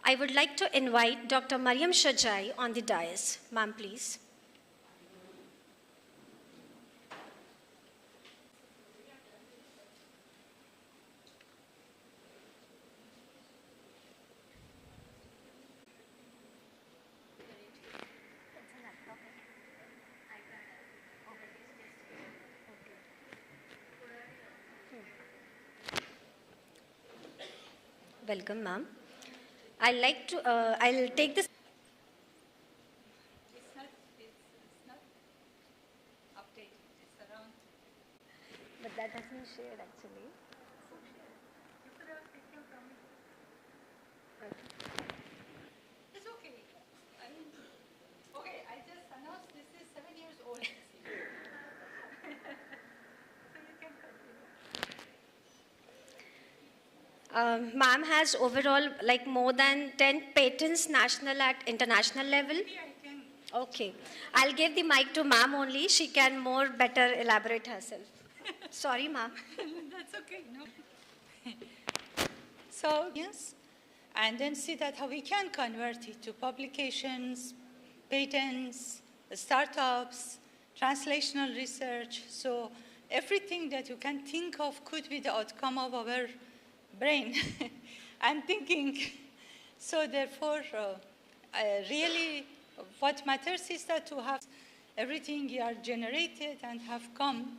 I would like to invite Dr. MARYAM SHOJAEL on the dais. Ma'am, please. Welcome, ma'am. I'll take this. It's not updated. It's around. But that has been shared actually. You could have taken from me. It's okay. Okay, I just announced this is 7 years old. So you can continue. Ma'am has overall like more than 10 patents national at international level. Maybe I can. Okay. I'll give the mic to ma'am only. She can more better elaborate herself. Sorry, ma'am. That's okay. No. So, yes. And then see that how we can convert it to publications, patents, startups, translational research. So everything that you can think of could be the outcome of our brain and thinking. So therefore, really what matters is that to have everything you are generated and have come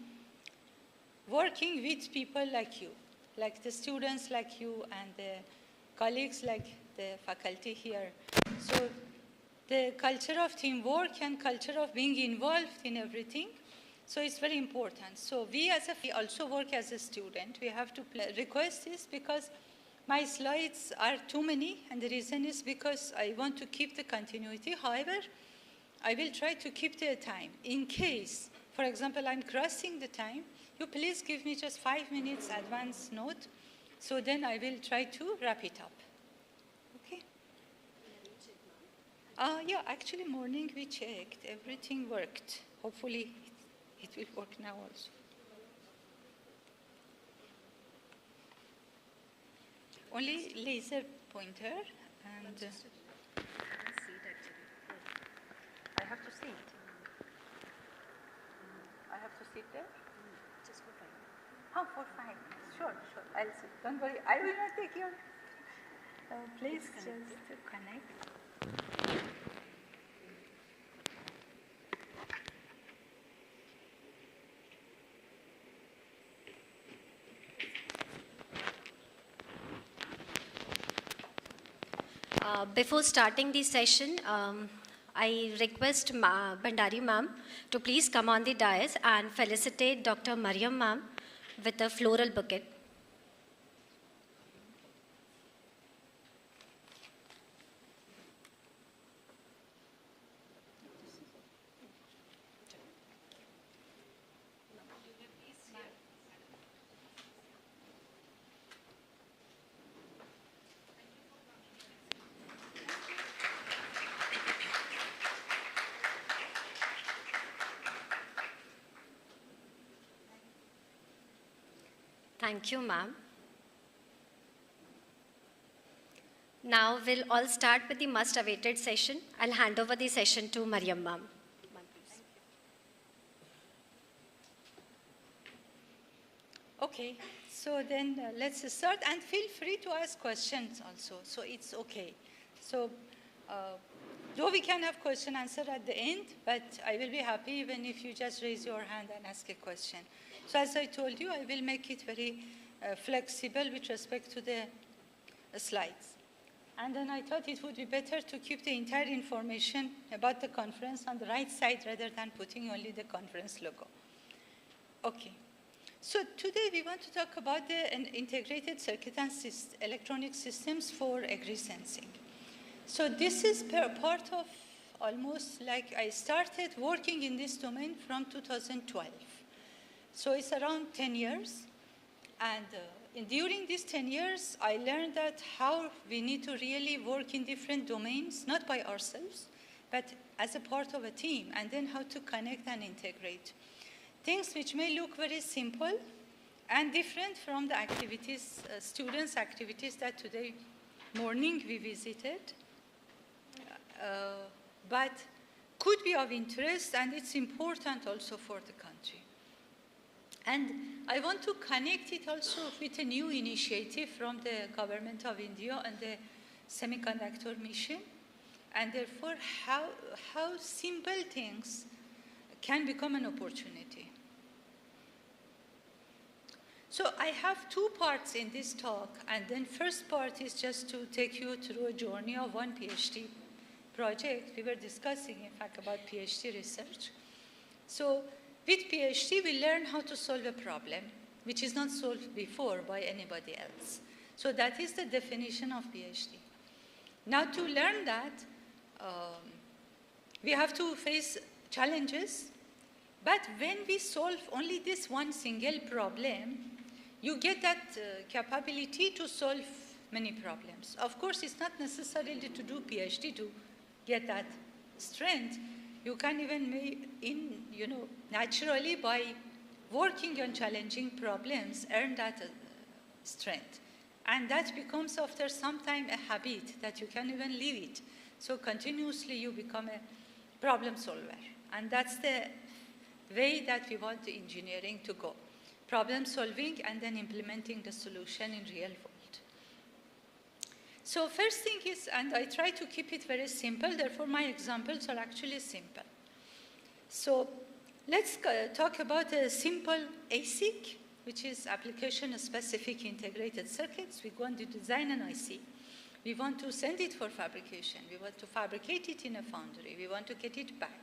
working with people like you, like the students like you and the colleagues like the faculty here. So the culture of teamwork and culture of being involved in everything, so it's very important. So we also work as a student. We have to request this because my slides are too many, and the reason is because I want to keep the continuity. However, I will try to keep the time. In case, for example, I'm crossing the time, you please give me just 5 minutes advance note, so then I will try to wrap it up. Okay? Yeah, actually morning we checked, everything worked. Hopefully it will work now also. Only laser pointer and... I can't see it actually. I have to see it. I have to sit there? Just for 5 minutes. Oh, for 5 minutes. Sure, sure. I'll sit. Don't worry. I will not take your... please just connect. Before starting the session, I request Bhandari ma'am to please come on the dais and felicitate Dr. MARYAM ma'am with a floral bouquet. Thank you, ma'am. Now we'll all start with the much-awaited session. I'll hand over the session to MARYAM ma'am. Okay, so then let's start, and feel free to ask questions also, so it's okay. So though we can have question answer at the end, but I will be happy even if you just raise your hand and ask a question. So as I told you, I will make it very flexible with respect to the slides. And then I thought it would be better to keep the entire information about the conference on the right side rather than putting only the conference logo. Okay. So today we want to talk about the integrated circuit and electronic systems for AGRI sensing. So this is part of almost like I started working in this domain from 2012. So it's around 10 years. And during these 10 years, I learned that how we need to really work in different domains, not by ourselves, but as a part of a team, and then how to connect and integrate. Things which may look very simple and different from the activities, students' activities that today morning we visited, but could be of interest, and it's important also for the country. And I want to connect it also with a new initiative from the government of India and the semiconductor mission, and therefore how simple things can become an opportunity. So I have two parts in this talk, and then first part is just to take you through a journey of one PhD project. We were discussing, in fact, about PhD research. So with PhD, we learn how to solve a problem which is not solved before by anybody else. So that is the definition of PhD. Now to learn that, we have to face challenges, but when we solve only this one single problem, you get that capability to solve many problems. Of course, it's not necessarily to do PhD to get that strength. You can even, naturally by working on challenging problems, earn that strength. And that becomes after some time a habit that you can even leave it. So continuously you become a problem solver. And that's the way that we want the engineering to go. Problem solving and then implementing the solution in real world. So first thing is, and I try to keep it very simple, therefore my examples are actually simple. So let's talk about a simple ASIC, which is application-specific integrated circuits. We want to design an IC. We want to send it for fabrication. We want to fabricate it in a foundry. We want to get it back,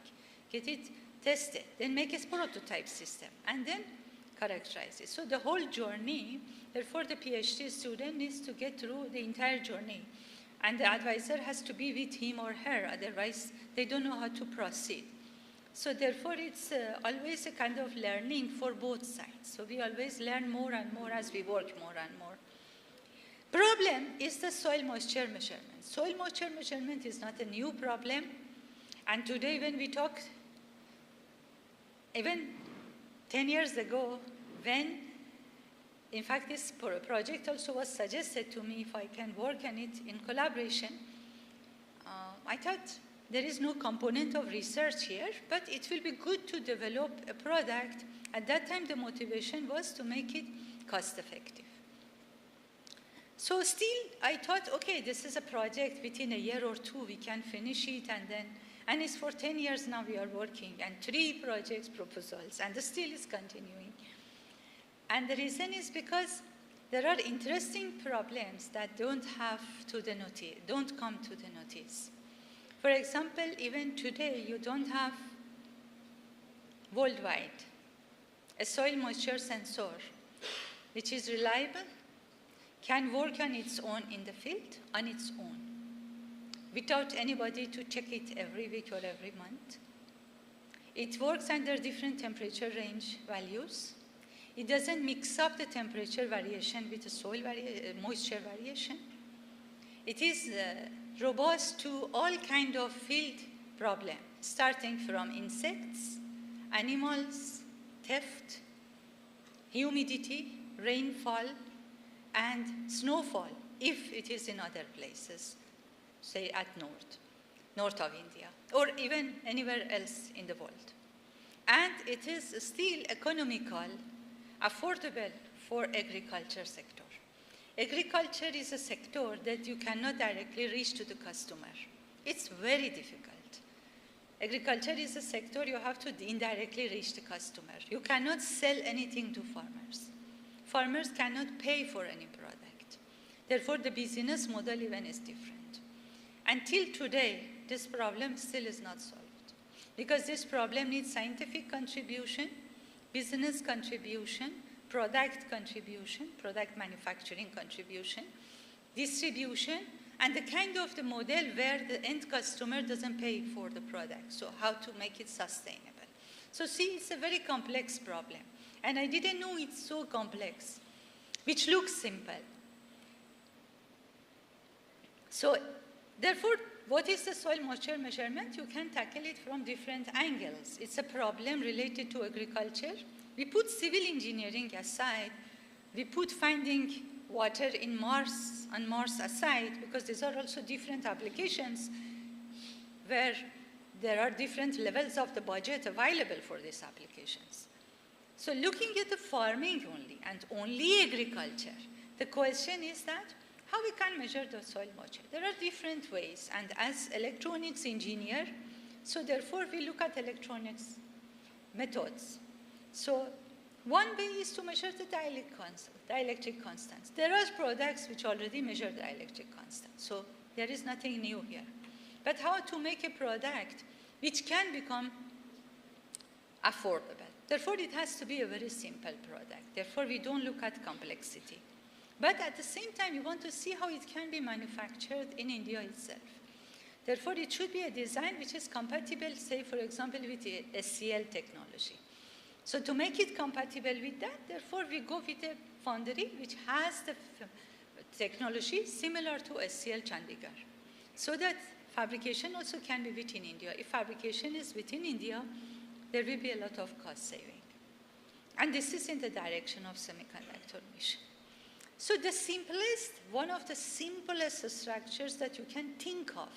get it tested, then make a prototype system, and then characterize it. So the whole journey, therefore the PhD student needs to get through the entire journey. And the advisor has to be with him or her, otherwise they don't know how to proceed. So therefore it's always a kind of learning for both sides. So we always learn more and more as we work more and more. Problem is the soil moisture measurement. Soil moisture measurement is not a new problem. And today when we talk, even 10 years ago, when, in fact, this project also was suggested to me if I can work on it in collaboration, I thought there is no component of research here, but it will be good to develop a product. At that time, the motivation was to make it cost-effective. So still, I thought, okay, this is a project within a year or two, we can finish it, and it's for 10 years now we are working, and 3 projects proposals, and still is continuing. And the reason is because there are interesting problems that don't come to the notice. For example, even today, you don't have worldwide a soil moisture sensor, which is reliable, can work on its own in the field, on its own, without anybody to check it every week or every month. It works under different temperature range values. It doesn't mix up the temperature variation with the soil moisture variation. It is robust to all kinds of field problems, starting from insects, animals, theft, humidity, rainfall, and snowfall, if it is in other places, say at north of India, or even anywhere else in the world. And it is still economical, affordable for agriculture sector. Agriculture is a sector that you cannot directly reach to the customer. It's very difficult. Agriculture is a sector you have to indirectly reach the customer. You cannot sell anything to farmers. Farmers cannot pay for any product. Therefore, the business model even is different. Until today, this problem still is not solved, because this problem needs scientific contribution, business contribution, product contribution, product manufacturing contribution, distribution, and the kind of the model where the end customer doesn't pay for the product. So how to make it sustainable. So see, it's a very complex problem. And I didn't know it's so complex, which looks simple. So therefore, what is the soil moisture measurement? You can tackle it from different angles. It's a problem related to agriculture. We put civil engineering aside. We put finding water in Mars and Mars aside, because these are also different applications where there are different levels of the budget available for these applications. So looking at the farming only and only agriculture, the question is that how we can measure the soil moisture. There are different ways, and as electronics engineer, so therefore we look at electronics methods. So one way is to measure the dielectric constants. There are products which already measure the dielectric constant, so there is nothing new here. But how to make a product which can become affordable? Therefore, it has to be a very simple product. Therefore, we don't look at complexity. But at the same time, we want to see how it can be manufactured in India itself. Therefore, it should be a design which is compatible, say, for example, with the SCL technology. So to make it compatible with that, therefore, we go with a foundry which has the technology similar to SCL Chandigarh, so that fabrication also can be within India. If fabrication is within India, there will be a lot of cost saving. And this is in the direction of semiconductor mission. So the simplest, one of the simplest structures that you can think of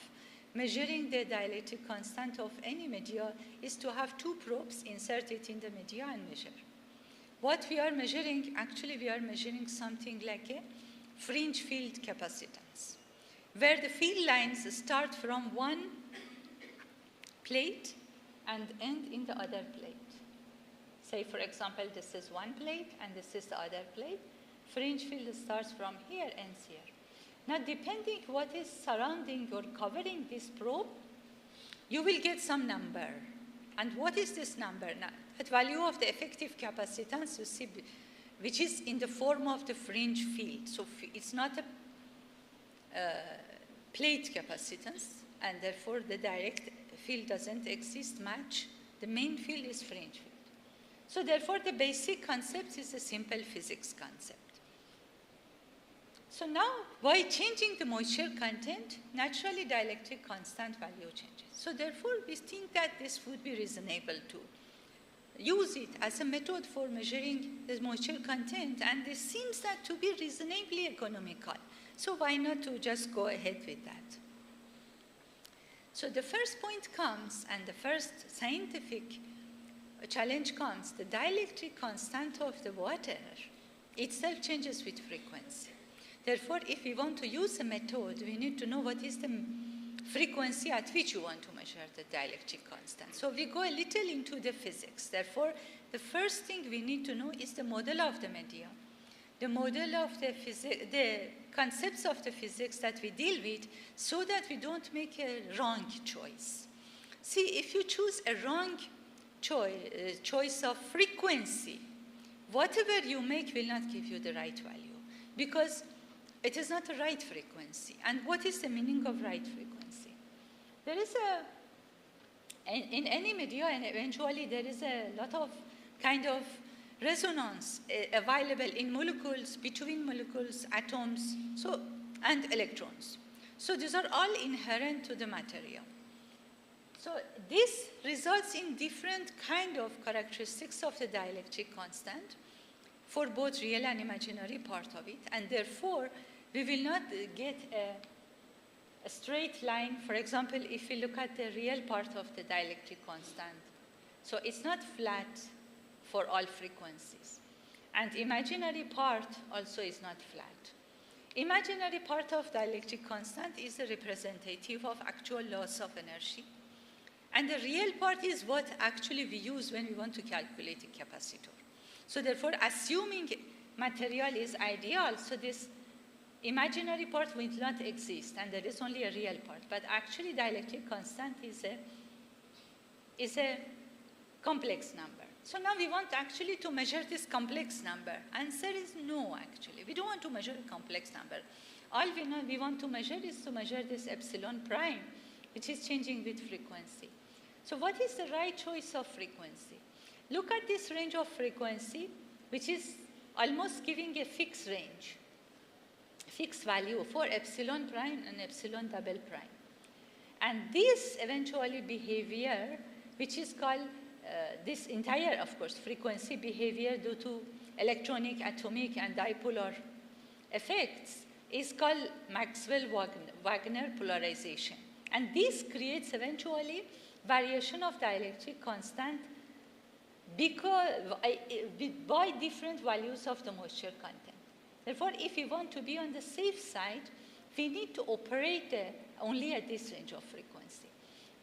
measuring the dielectric constant of any media is to have two probes, insert it in the media and measure. What we are measuring, actually we are measuring something like a fringe field capacitance, where the field lines start from one plate and end in the other plate. Say, for example, this is one plate and this is the other plate. Fringe field starts from here, ends here. Now, depending what is surrounding or covering this probe, you will get some number. And what is this number? Now, that value of the effective capacitance, you see, which is in the form of the fringe field. So it's not a plate capacitance, and therefore the direct field doesn't exist much. The main field is fringe field. So therefore, the basic concept is a simple physics concept. So now, by changing the moisture content, naturally dielectric constant value changes. So therefore, we think that this would be reasonable to use it as a method for measuring the moisture content, and this seems that to be reasonably economical. So why not to just go ahead with that? So the first point comes, and the first scientific challenge comes, the dielectric constant of the water itself changes with frequency. Therefore, if we want to use a method, we need to know what is the frequency at which you want to measure the dielectric constant. So we go a little into the physics. Therefore, the first thing we need to know is the model of the media, the model of the concepts of the physics that we deal with, so that we don't make a wrong choice. See, if you choose a wrong choice of frequency, whatever you make will not give you the right value, because it is not the right frequency. And what is the meaning of right frequency? There is in any media, and eventually there is a lot of kind of resonance available in molecules, between molecules, atoms, so, and electrons. So these are all inherent to the material. So this results in different kind of characteristics of the dielectric constant for both real and imaginary part of it, and therefore we will not get a straight line. For example, if we look at the real part of the dielectric constant, so it's not flat for all frequencies, and imaginary part also is not flat. Imaginary part of dielectric constant is a representative of actual loss of energy, and the real part is what actually we use when we want to calculate a capacitor. So therefore, assuming material is ideal, so this imaginary part will not exist, and there is only a real part. But actually, dielectric constant is a complex number. So now we want actually to measure this complex number. Answer is no, actually. We don't want to measure a complex number. All we want to measure is to measure this epsilon prime, which is changing with frequency. So what is the right choice of frequency? Look at this range of frequency, which is almost giving a fixed range, fixed value for epsilon prime and epsilon double prime. And this eventually behavior, which is called this entire, of course, frequency behavior due to electronic, atomic, and dipolar effects is called Maxwell-Wagner polarization. And this creates eventually variation of dielectric constant because, by different values of the moisture content. Therefore, if we want to be on the safe side, we need to operate only at this range of frequency.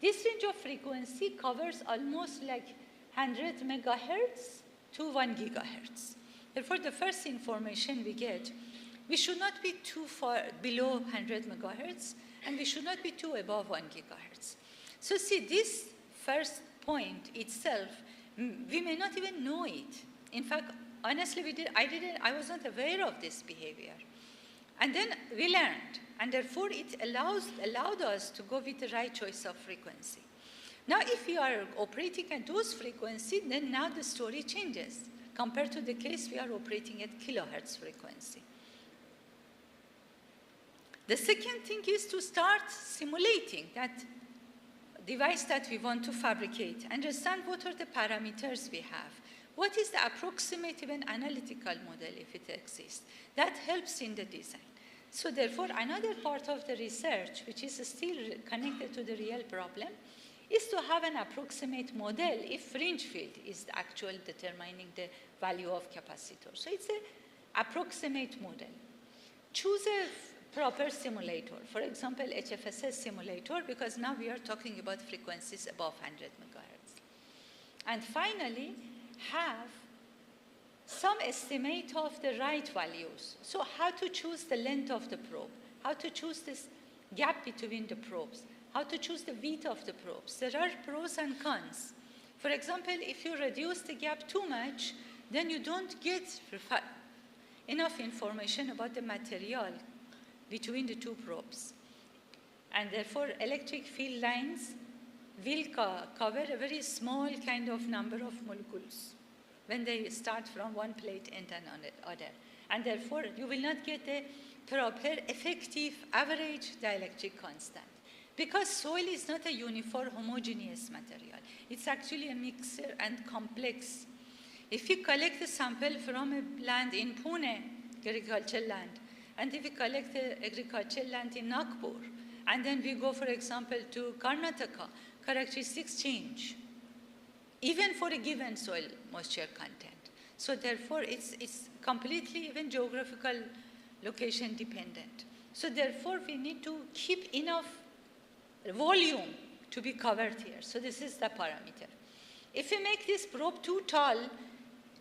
This range of frequency covers almost like 100 megahertz to 1 gigahertz. Therefore, the first information we get, we should not be too far below 100 megahertz, and we should not be too above 1 gigahertz. So see, this first point itself, we may not even know it. In fact, honestly, I wasn't aware of this behavior. And then we learned, and therefore it allowed us to go with the right choice of frequency. Now, if you are operating at those frequencies, then now the story changes compared to the case we are operating at kilohertz frequency. The second thing is to start simulating that device that we want to fabricate, understand what are the parameters we have. What is the approximate even analytical model if it exists? That helps in the design. So therefore, another part of the research, which is still connected to the real problem, is to have an approximate model if fringe field is the actual determining the value of capacitor. So it's an approximate model. Choose a proper simulator, for example, HFSS simulator, because now we are talking about frequencies above 100 megahertz. And finally, have some estimate of the right values. So how to choose the length of the probe, how to choose this gap between the probes, how to choose the width of the probes. There are pros and cons. For example, if you reduce the gap too much, then you don't get enough information about the material between the two probes. And therefore, electric field lines will cover a very small kind of number of molecules when they start from one plate and another. And therefore, you will not get a proper, effective, average dielectric constant. Because soil is not a uniform, homogeneous material. It's actually a mixture and complex. If you collect a sample from a land in Pune, agricultural land, and if we collect the agricultural land in Nagpur, and then we go, for example, to Karnataka, characteristics change, even for a given soil moisture content. So therefore, it's completely even geographical location dependent. So therefore, we need to keep enough volume to be covered here. So this is the parameter. If we make this probe too tall,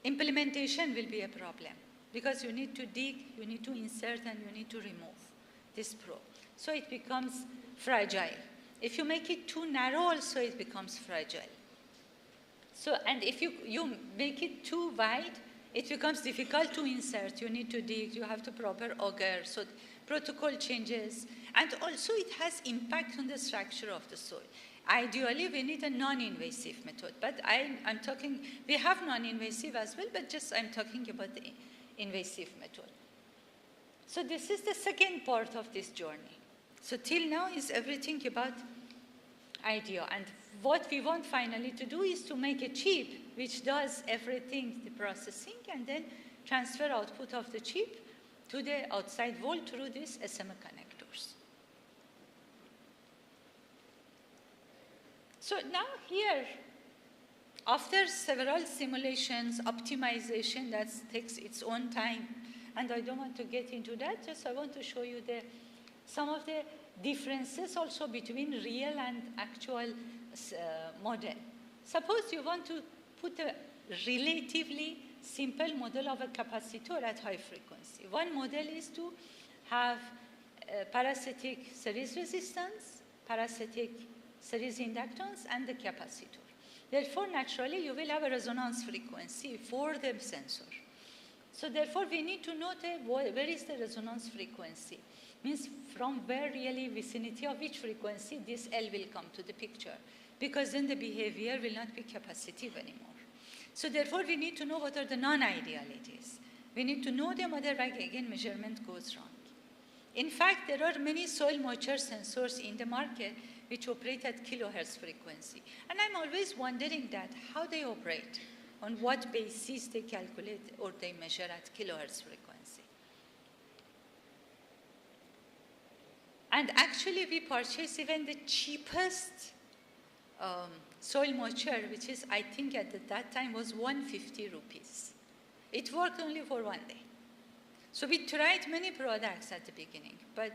implementation will be a problem, because you need to dig, you need to insert, and you need to remove this probe. So it becomes fragile. If you make it too narrow also, it becomes fragile. So, and if you make it too wide, it becomes difficult to insert. You need to dig, you have to proper auger, so protocol changes. And also it has impact on the structure of the soil. Ideally, we need a non-invasive method, but I'm talking, we have non-invasive as well, but just I'm talking about the invasive method. So this is the second part of this journey. So till now is everything about idea. And what we want finally to do is to make a chip which does everything, the processing, and then transfer output of the chip to the outside wall through these SMA connectors. So now here, after several simulations, optimization that takes its own time, and I don't want to get into that, just I want to show you some of the differences also between real and actual model. Suppose you want to put a relatively simple model of a capacitor at high frequency. One model is to have parasitic series resistance, parasitic series inductance, and the capacitor. Therefore, naturally, you will have a resonance frequency for the sensor. So therefore, we need to know where is the resonance frequency. Means from where really vicinity of which frequency this L will come to the picture. Because then the behavior will not be capacitive anymore. So therefore, we need to know what are the non-idealities. We need to know them, otherwise again measurement goes wrong. In fact, there are many soil moisture sensors in the market which operate at kilohertz frequency. And I'm always wondering that, how they operate, on what basis they calculate or they measure at kilohertz frequency. And actually, we purchased even the cheapest soil moisture, which is, I think at that time was 150 rupees. It worked only for 1 day. So we tried many products at the beginning, but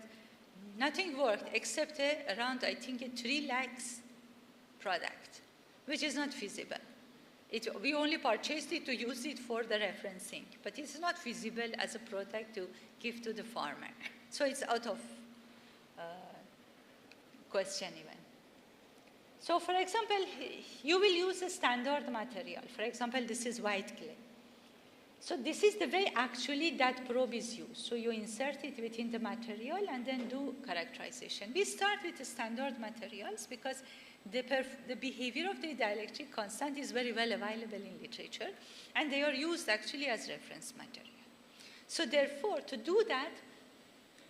nothing worked except around, I think, a 3 lakhs product, which is not feasible. We only purchased it to use it for the referencing, but it's not feasible as a product to give to the farmer. So it's out of question even. So for example, you will use a standard material. For example, this is white clay. So this is the way actually that probe is used. So you insert it within the material and then do characterization. We start with the standard materials because the behavior of the dielectric constant is very well available in literature, and they are used actually as reference material. So therefore, to do that,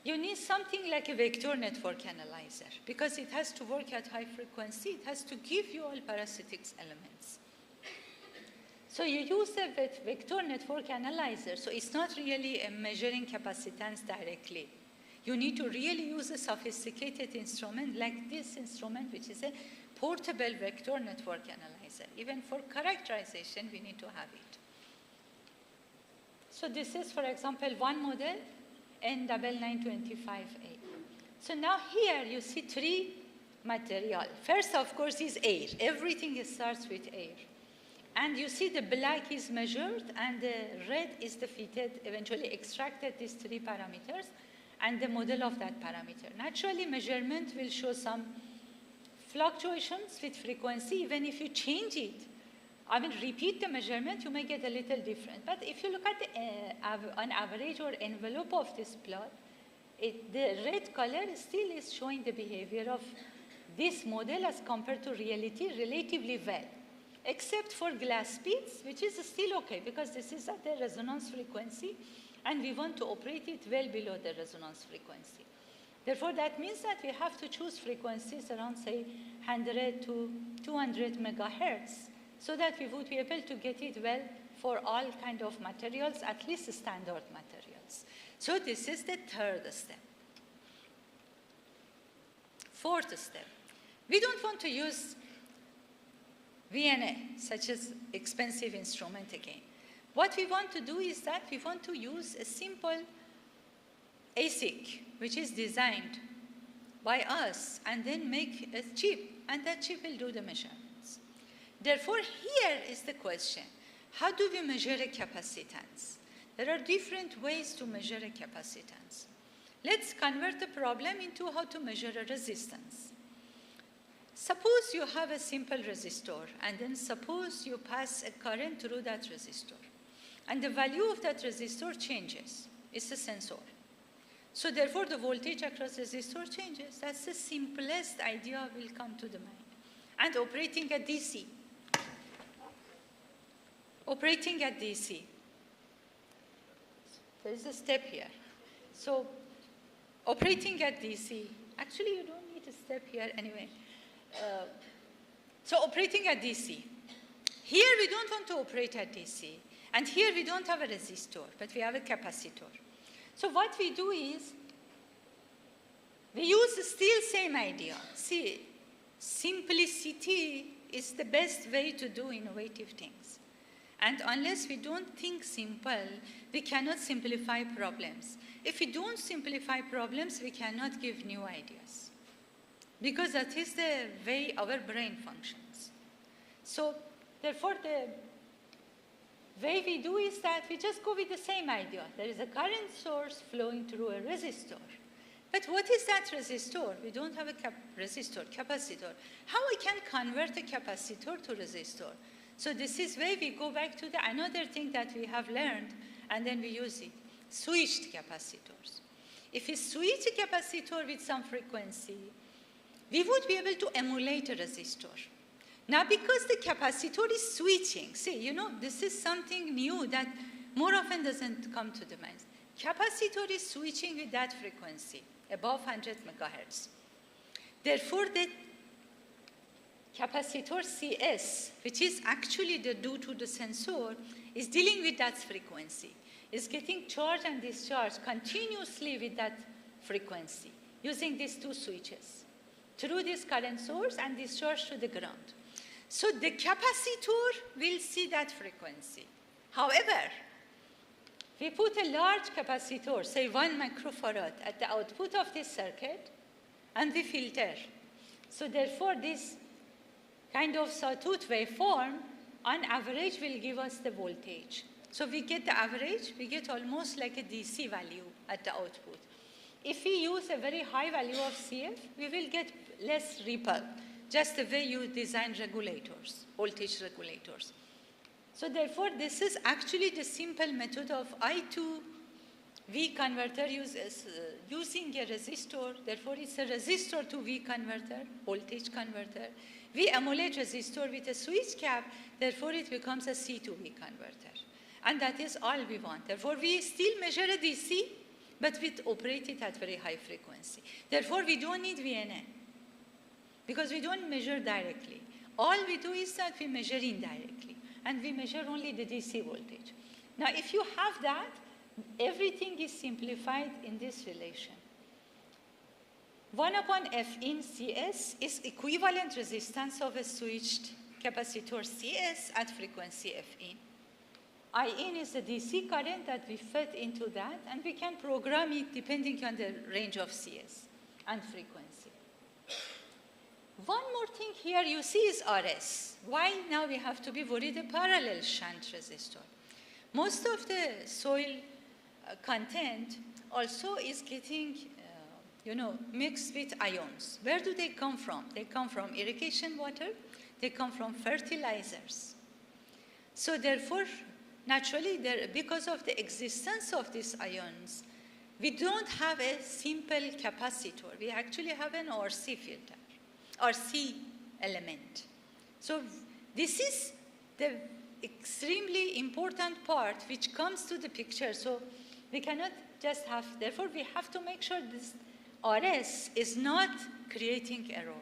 you need something like a vector network analyzer, because it has to work at high frequency. It has to give you all parasitics elements. So you use a vector network analyzer. So it's not really a measuring capacitance directly. You need to really use a sophisticated instrument like this instrument, which is a portable vector network analyzer. Even for characterization, we need to have it. So this is, for example, one model, N9925A. So now here you see 3 material. First, of course, is air. Everything starts with air. And you see the black is measured, and the red is the fitted, eventually extracted these 3 parameters, and the model of that parameter. Naturally, measurement will show some fluctuations with frequency. Even if you change it, I mean, repeat the measurement, you may get a little different. But if you look at an average or envelope of this plot, the red color still is showing the behavior of this model as compared to reality relatively well, except for glass beads, which is still okay, because this is at the resonance frequency, and we want to operate it well below the resonance frequency. Therefore, that means that we have to choose frequencies around, say, 100 to 200 megahertz, so that we would be able to get it well for all kind of materials, at least standard materials. So this is the 3rd step. 4th step. We don't want to use VNA, such as expensive instrument again. What we want to do is that we want to use a simple ASIC, which is designed by us, and then make a chip, and that chip will do the measurements. Therefore, here is the question: how do we measure a capacitance? There are different ways to measure a capacitance. Let's convert the problem into how to measure a resistance. Suppose you have a simple resistor, and then suppose you pass a current through that resistor, and the value of that resistor changes. It's a sensor. So therefore, the voltage across the resistor changes. That's the simplest idea will come to the mind. And operating at DC. Operating at DC. There is a step here. So operating at DC. Actually, you don't need a step here anyway. So operating at DC. Here we don't want to operate at DC. And here we don't have a resistor, but we have a capacitor. So what we do is, we use still same idea. See, simplicity is the best way to do innovative things. And unless we don't think simple, we cannot simplify problems. If we don't simplify problems, we cannot give new ideas, because that is the way our brain functions. So therefore, the way we do is that we just go with the same idea. There is a current source flowing through a resistor. But what is that resistor? We don't have a capacitor. How we can convert a capacitor to resistor? So this is where we go back to another thing that we have learned, and then we use it: switched capacitors. If we switch a capacitor with some frequency, we would be able to emulate a resistor. Now, because the capacitor is switching, see, you know, this is something new that more often doesn't come to the mind. Capacitor is switching with that frequency, above 100 megahertz. Therefore, the capacitor CS, which is actually due to the sensor, is dealing with that frequency. It's getting charge and discharge continuously with that frequency. using these two switches through this current source and discharge to the ground. So the capacitor will see that frequency. However, we put a large capacitor, say 1 microfarad, at the output of this circuit, and we filter. So therefore, this kind of sawtooth waveform, on average, will give us the voltage. So we get the average, we get almost like a DC value at the output. If we use a very high value of CF, we will get less ripple, just the way you design regulators, voltage regulators. So therefore, this is actually the simple method of I to V converter using a resistor. Therefore, it's a resistor to V converter, voltage converter. We emulate resistor with a switch cap. Therefore, it becomes a C to V converter. And that is all we want. Therefore, we still measure a DC, but we operate it at very high frequency. Therefore, we don't need VNA, because we don't measure directly. All we do is that we measure indirectly, and we measure only the DC voltage. Now, if you have that, everything is simplified in this relation. 1 upon F in CS is equivalent resistance of a switched capacitor CS at frequency F in. I in is the DC current that we fed into that, and we can program it depending on the range of CS and frequency. One more thing here you see is RS. Why now we have to be worried a parallel shunt resistor? Most of the soil content also is getting mixed with ions. Where do they come from? They come from irrigation water. They come from fertilizers. So therefore, naturally, because of the existence of these ions, we don't have a simple capacitor. We actually have an RC filter, RC element. So this is the extremely important part which comes to the picture. So we cannot just have, therefore we have to make sure this RS is not creating error.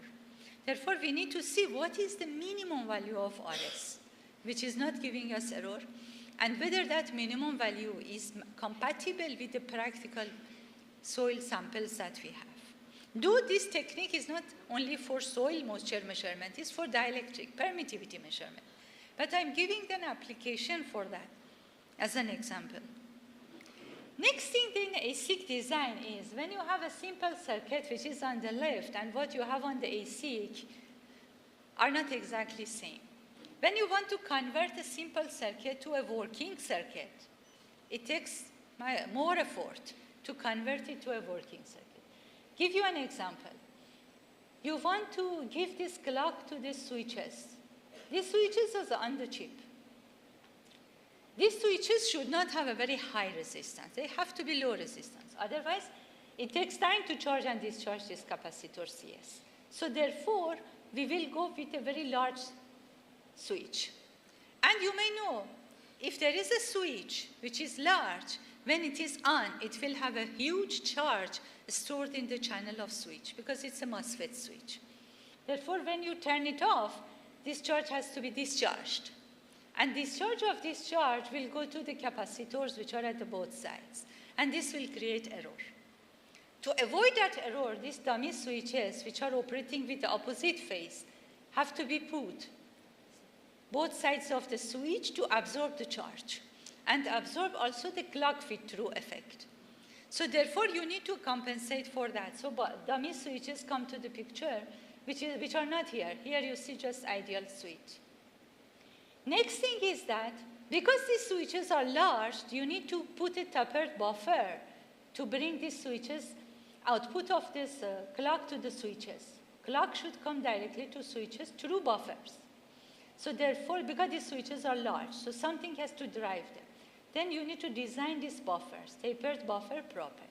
Therefore we need to see what is the minimum value of RS, which is not giving us error, and whether that minimum value is compatible with the practical soil samples that we have. Though this technique is not only for soil moisture measurement, it's for dielectric permittivity measurement. But I'm giving an application for that as an example. Next thing in ASIC design is when you have a simple circuit which is on the left and what you have on the ASIC are not exactly same. When you want to convert a simple circuit to a working circuit, it takes more effort to convert it to a working circuit. Give you an example. You want to give this clock to these switches. These switches are on the chip. These switches should not have a very high resistance. They have to be low resistance. Otherwise, it takes time to charge and discharge this capacitor CS. So therefore, we will go with a very large switch. And you may know, if there is a switch which is large, when it is on, it will have a huge charge stored in the channel of switch because it's a MOSFET switch. Therefore, when you turn it off, this charge has to be discharged. And discharge of this charge will go to the capacitors which are at the both sides. And this will create error. To avoid that error, these dummy switches, which are operating with the opposite phase, have to be put both sides of the switch to absorb the charge and absorb also the clock feed-through effect. So therefore, you need to compensate for that. So dummy switches come to the picture, which are not here. Here you see just ideal switch. Next thing is that because these switches are large, you need to put a tapered buffer to bring these switches, output of this clock to the switches. Clock should come directly to switches through buffers. So therefore, because these switches are large, so something has to drive them. Then you need to design these buffers, tapered buffer properly.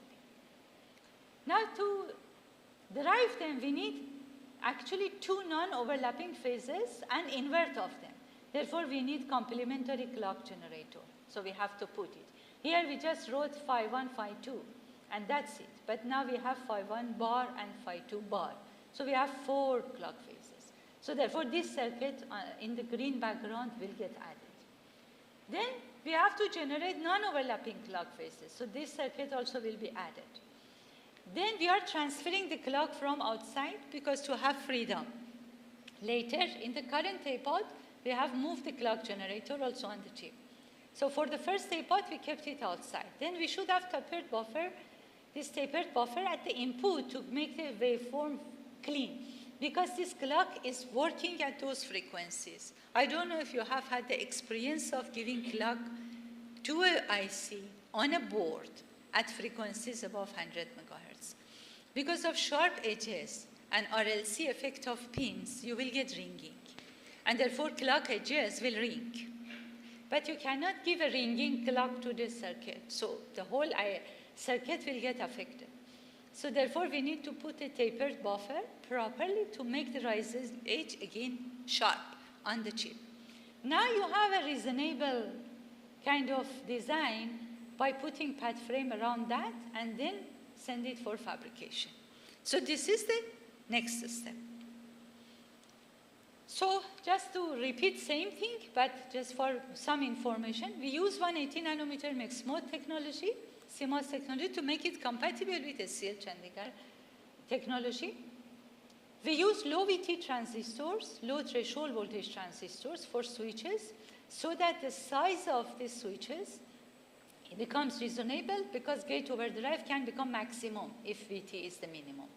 Now to drive them, we need actually two non-overlapping phases and invert of them. Therefore, we need complementary clock generator. So we have to put it. Here we just wrote phi 1, phi 2, and that's it. But now we have phi 1 bar and phi 2 bar. So we have 4 clock phases. So therefore, this circuit in the green background will get added. Then we have to generate non-overlapping clock phases. So this circuit also will be added. Then we are transferring the clock from outside because to have freedom. Later, in the current tapeout, we have moved the clock generator also on the chip. So for the first tapeout, we kept it outside. Then we should have tapered buffer, this tapered buffer at the input to make the waveform clean, because this clock is working at those frequencies. I don't know if you have had the experience of giving clock to an IC on a board at frequencies above 100 megahertz. Because of sharp edges and RLC effect of pins, you will get ringing. And therefore, clock edges will ring. But you cannot give a ringing clock to this circuit. So the whole circuit will get affected. So therefore, we need to put a tapered buffer properly to make the rising edge again sharp on the chip. Now you have a reasonable kind of design by putting pad frame around that and then send it for fabrication. So this is the next step. So just to repeat same thing, but just for some information, we use 180 nanometer mixed mode technology, CMOS technology, to make it compatible with SCL Chandigarh technology. We use low VT transistors, low threshold voltage transistors for switches, so that the size of the switches becomes reasonable, because gate overdrive can become maximum if VT is the minimum.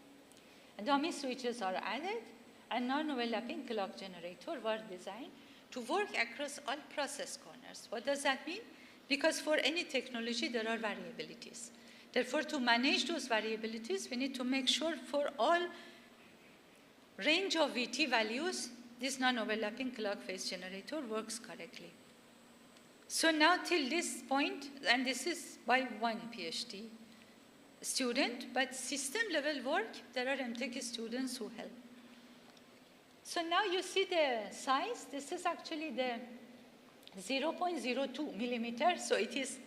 And dummy switches are added, and non-overlapping clock generator were designed to work across all process corners. What does that mean? Because for any technology, there are variabilities. Therefore, to manage those variabilities, we need to make sure for all range of VT values, this non-overlapping clock phase generator works correctly. So now till this point, and this is by one PhD student, but system level work, there are MTech students who help. So now you see the size. This is actually the 0.02 millimeter. So it is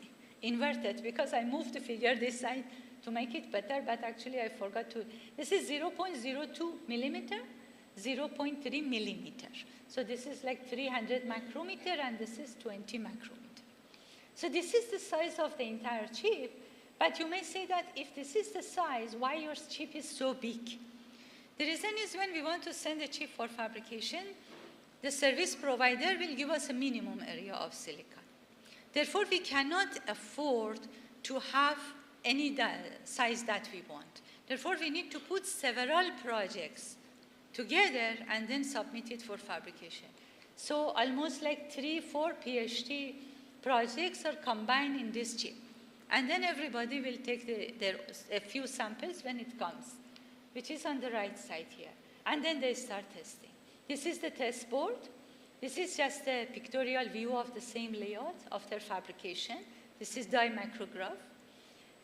inverted because I moved the figure this side to make it better, but actually I forgot to. This is 0.02 millimeter, 0.3 millimeter. So this is like 300 micrometer, and this is 20 micrometer. So this is the size of the entire chip. But you may say that if this is the size, why your chip is so big? The reason is when we want to send a chip for fabrication, the service provider will give us a minimum area of silicon. Therefore, we cannot afford to have any size that we want. Therefore, we need to put several projects together and then submit it for fabrication. So almost like 3-4 PhD projects are combined in this chip. And then everybody will take a few samples when it comes, which is on the right side here. And then they start testing. This is the test board. This is just a pictorial view of the same layout after fabrication. This is die micrograph.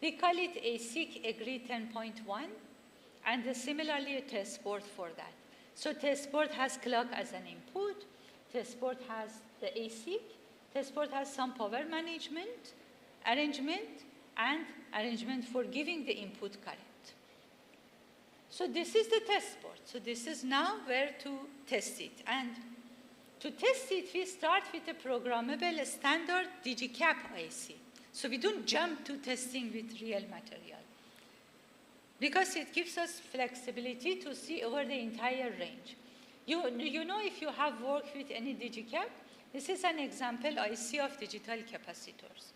We call it ASIC AGRI 10.1, and similarly a test board for that. So test board has clock as an input. Test board has the ASIC. Test board has some power management, arrangement, and arrangement for giving the input current. So this is the test board. So this is now where to test it. And to test it, we start with a programmable standard digicap IC. So we don't jump to testing with real material, because it gives us flexibility to see over the entire range. You know, if you have worked with any digicap, this is an example IC of digital capacitors.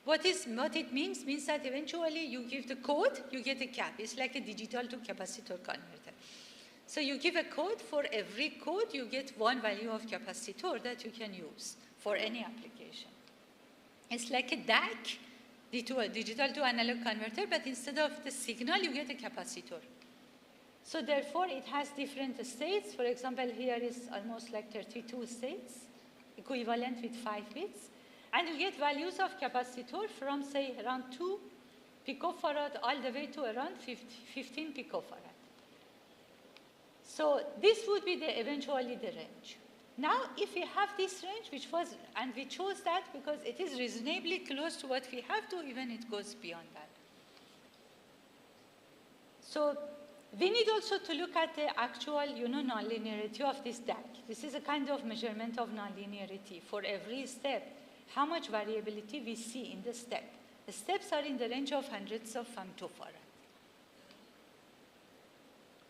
What it means that eventually you give the code, you get a cap. It's like a digital to capacitor converter. So you give a code. For every code, you get one value of capacitor that you can use for any application. It's like a DAC, digital to analog converter, but instead of the signal, you get a capacitor. So therefore, it has different states. For example, here is almost like 32 states, equivalent with 5 bits. And you get values of capacitor from, say, around 2 picofarad all the way to around 15 picofarad. So this would be eventually the range. Now, if we have this range, and we chose that because it is reasonably close to what we have to, even it goes beyond that. So we need also to look at the actual, nonlinearity of this DAC. This is a kind of measurement of nonlinearity for every step. How much variability we see in the step. The steps are in the range of hundreds of femtofarad.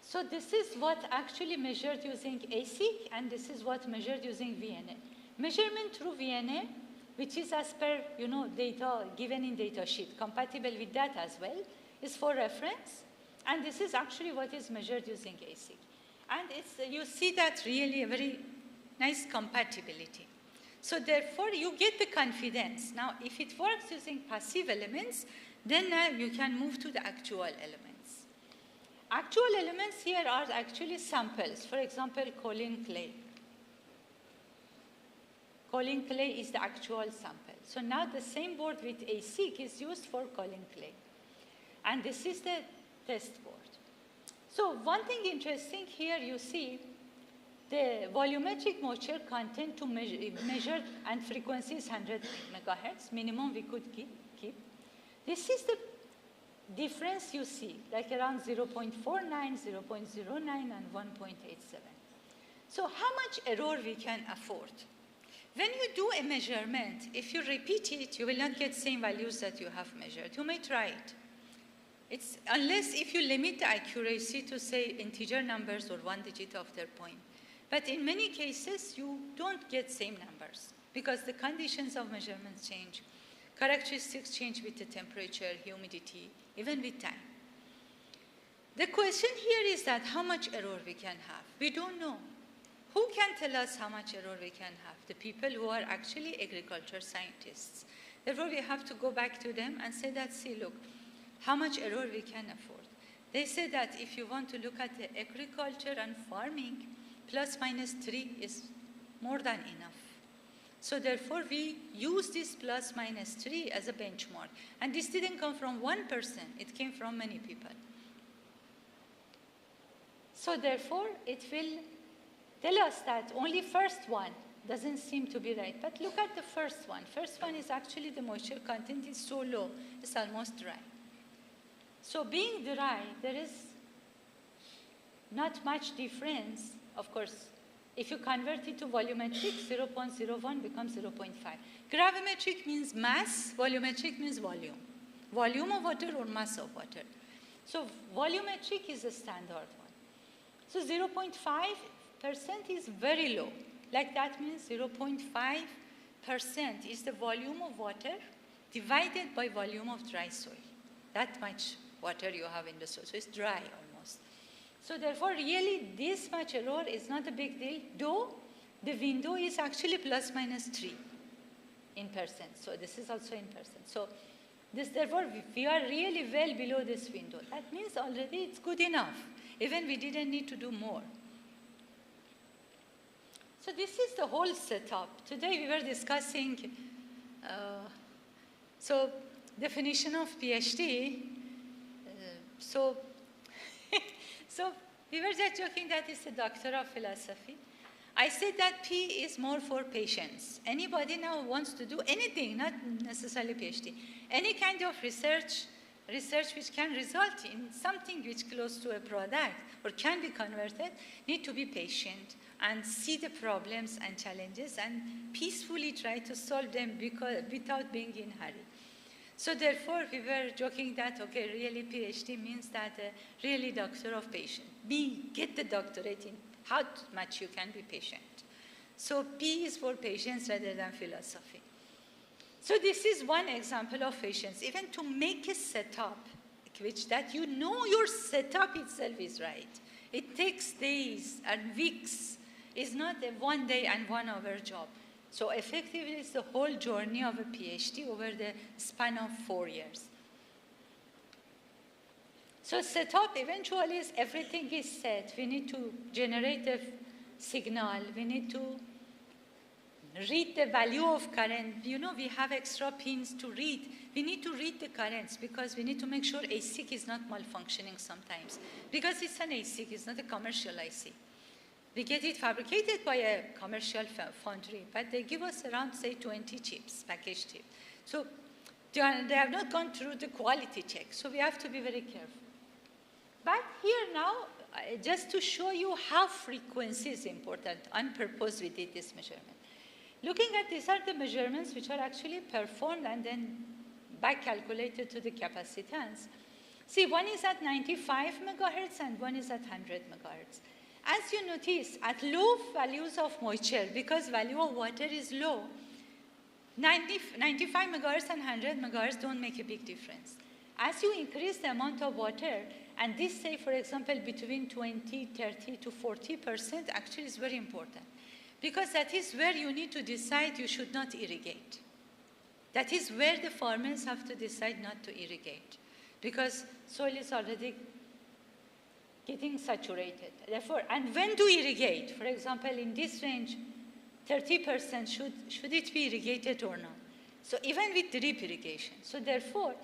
So this is what actually measured using ASIC, and this is what measured using VNA. Measurement through VNA, which is as per data given in data sheet, compatible with that as well, is for reference. And this is actually what is measured using ASIC. And you see that really a very nice compatibility. So therefore, you get the confidence. Now, if it works using passive elements, then you can move to the actual elements. Actual elements here are actually samples. For example, kaolin clay. Kaolin clay is the actual sample. So now the same board with ASIC is used for kaolin clay. And this is the test board. So one thing interesting here, you see the volumetric moisture content to measure and frequency is 100 megahertz, minimum we could keep. This is the difference you see, like around 0.49, 0.09, and 1.87. So how much error we can afford? When you do a measurement, if you repeat it, you will not get same values that you have measured. You may try it. Unless if you limit the accuracy to, say, integer numbers or 1 digit of their point. But in many cases, you don't get same numbers because the conditions of measurements change. Characteristics change with the temperature, humidity, even with time. The question here is that how much error we can have. We don't know. Who can tell us how much error we can have? The people who are actually agriculture scientists. Therefore, we have to go back to them and say that, see, look, how much error we can afford. They say that if you want to look at the agriculture and farming, plus minus 3 is more than enough. So therefore, we use this plus minus 3 as a benchmark. And this didn't come from one person. It came from many people. So therefore, it will tell us that only first one doesn't seem to be right. But look at the first one. First one is actually the moisture content is so low, it's almost dry. So being dry, there is not much difference. Of course, if you convert it to volumetric, 0.01 becomes 0.5. Gravimetric means mass, volumetric means volume. Volume of water or mass of water. So volumetric is the standard one. So 0.5% is very low. Like that means 0.5% is the volume of water divided by volume of dry soil. That much water you have in the soil. So it's dry almost. So therefore, really, this much error is not a big deal, though the window is actually plus minus 3 in percent. So this is also in percent. So this, therefore, we are really well below this window. That means already it's good enough. Even we didn't need to do more. So this is the whole setup. Today we were discussing, definition of PhD. So we were just joking that it's a doctor of philosophy. I said that P is more for patience. Anybody now wants to do anything, not necessarily PhD, any kind of research which can result in something which close to a product or can be converted, need to be patient and see the problems and challenges and peacefully try to solve them without being in a hurry. So therefore, we were joking that, okay, really PhD means that really doctor of patience. B, get the doctorate in how much you can be patient. So P is for patience rather than philosophy. So this is one example of patience. Even to make a setup, which that you know your setup itself is right. It takes days and weeks. It's not a 1 day and 1 hour job. So effectively, it's the whole journey of a PhD over the span of 4 years. So setup eventually is everything is set. We need to generate a signal. We need to read the value of current. You know, we have extra pins to read. We need to read the currents because we need to make sure ASIC is not malfunctioning sometimes. Because it's an ASIC, it's not a commercial IC. We get it fabricated by a commercial foundry, but they give us around, say, 20 chips, packaged chips. So they have not gone through the quality check, so we have to be very careful. But here now, just to show you how frequency is important, on purpose we did this measurement. Looking at these are the measurements which are actually performed and then back calculated to the capacitance. See, one is at 95 megahertz and one is at 100 megahertz. As you notice, at low values of moisture, because value of water is low, 95 megahertz and 100 megahertz don't make a big difference. As you increase the amount of water, and this say, for example, between 20, 30 to 40%, actually is very important. Because that is where you need to decide you should not irrigate. That is where the farmers have to decide not to irrigate. Because soil is already getting saturated. Therefore, and when to irrigate? For example, in this range, 30% should it be irrigated or not? So even with drip irrigation. So therefore,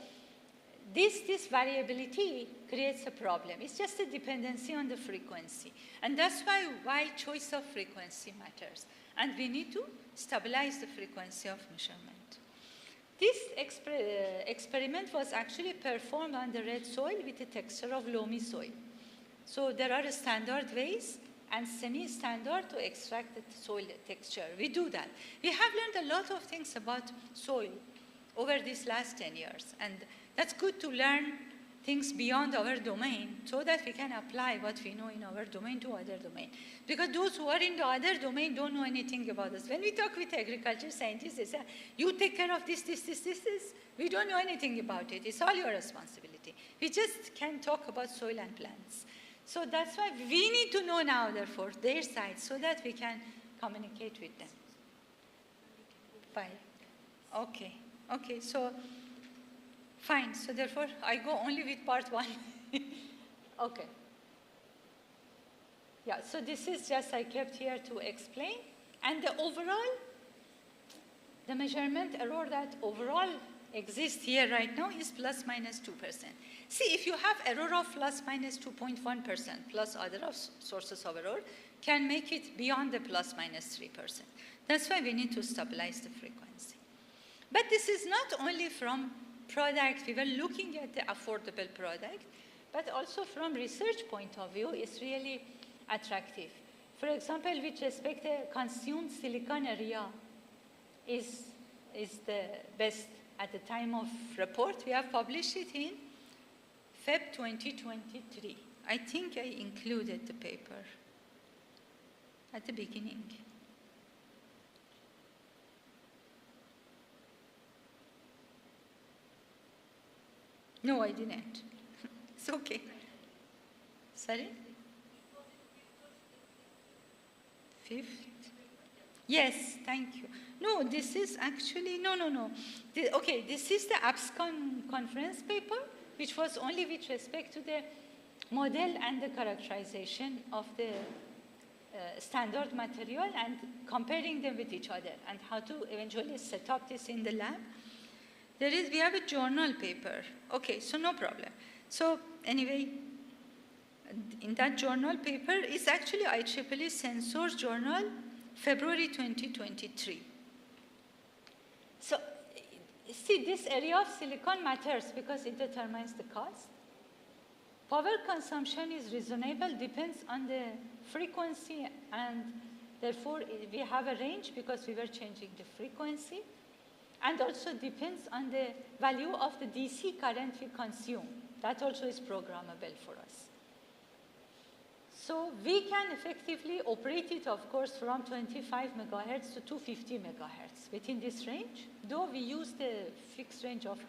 this variability creates a problem. It's just a dependency on the frequency. And that's why choice of frequency matters. And we need to stabilize the frequency of measurement. This experiment was actually performed on the red soil with the texture of loamy soil. So there are standard ways and semi-standard to extract the soil texture. We do that. We have learned a lot of things about soil over these last 10 years. And that's good to learn things beyond our domain so that we can apply what we know in our domain to other domain. Because those who are in the other domain don't know anything about us. When we talk with agriculture scientists, they say, you take care of this. We don't know anything about it. It's all your responsibility. We just can talk about soil and plants. So that's why we need to know now, therefore, their side so that we can communicate with them. Fine. Okay, so fine. So therefore, I go only with part one. Okay. Yeah, so this is just I kept here to explain. And the overall, the measurement error that overall exists here right now is plus minus 2%. See, if you have error of plus minus 2.1% plus other sources of error, can make it beyond the plus minus 3%. That's why we need to stabilize the frequency. But this is not only from product, we were looking at the affordable product, but also from research point of view, it's really attractive. For example, with respect to consumed silicon area is the best at the time of report. We have published it in Feb 2023. I think I included the paper at the beginning. No, I didn't. It's okay. Sorry? Fifth? Yes, thank you. No, this is actually, no. Okay, this is the ABSCON conference paper, which was only with respect to the model and the characterization of the standard material and comparing them with each other and how to eventually set up this in the lab. We have a journal paper. Okay, so no problem. So anyway, in that journal paper is actually IEEE Sensors Journal, February 2023. So see, this area of silicon matters because it determines the cost. Power consumption is reasonable, depends on the frequency, and therefore we have a range because we were changing the frequency. And also depends on the value of the DC current we consume. That also is programmable for us. So we can effectively operate it, of course, from 25 megahertz to 250 megahertz within this range, though we use the fixed range of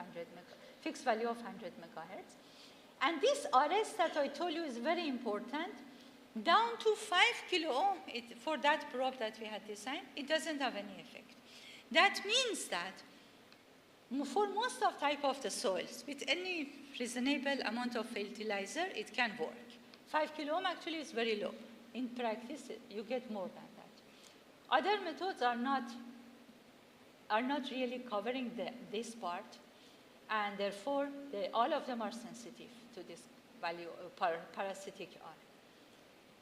fixed value of 100 megahertz. And this RS that I told you is very important. Down to 5 kilo ohm, for that probe that we had designed, it doesn't have any effect. That means that for most of type of the soils, with any reasonable amount of fertilizer, it can work. 5 kilo ohm actually is very low. In practice, you get more than that. Other methods are not really covering this part, and therefore, all of them are sensitive to this value of parasitic R.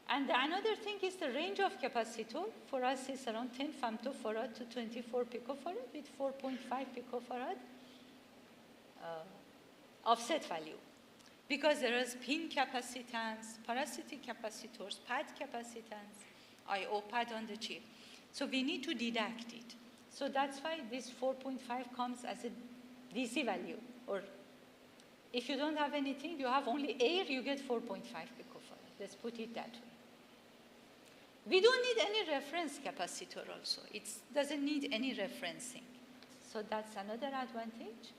And another thing is the range of capacitor. For us, is around 10 femtofarad to 24 picofarad with 4.5 picofarad offset value. Because there is pin capacitance, parasitic capacitors, pad capacitance, I/O pad on the chip. So we need to deduct it. So that's why this 4.5 comes as a DC value or If you don't have anything, you have only air, you get 4.5 picofarad. Let's put it that way. We don't need any reference capacitor also. It doesn't need any referencing. So that's another advantage.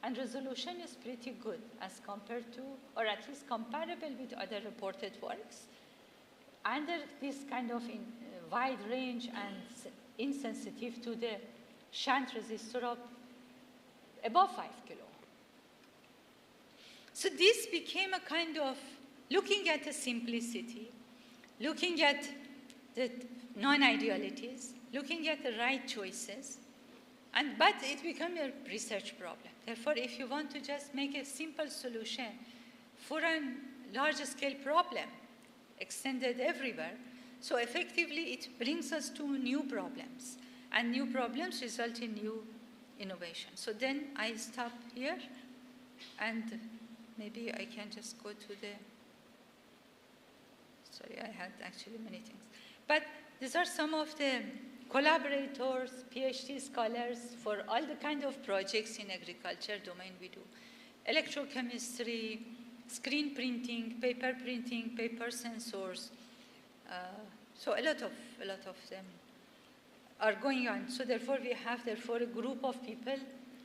And resolution is pretty good as compared to, or at least comparable with other reported works. Under this kind of wide range and insensitive to the shunt resistor of above 5 kilo. So this became a kind of looking at the simplicity, looking at the non-idealities, looking at the right choices, but it became a research problem. Therefore, if you want to just make a simple solution for a large-scale problem, extended everywhere, so effectively it brings us to new problems, and new problems result in new innovation. So then I stop here, and maybe I can just go to the, sorry, I had actually many things. But these are some of the collaborators, PhD scholars for all the kind of projects in agriculture domain we do. Electrochemistry, screen printing, paper sensors. So a lot of them are going on. So therefore we have a group of people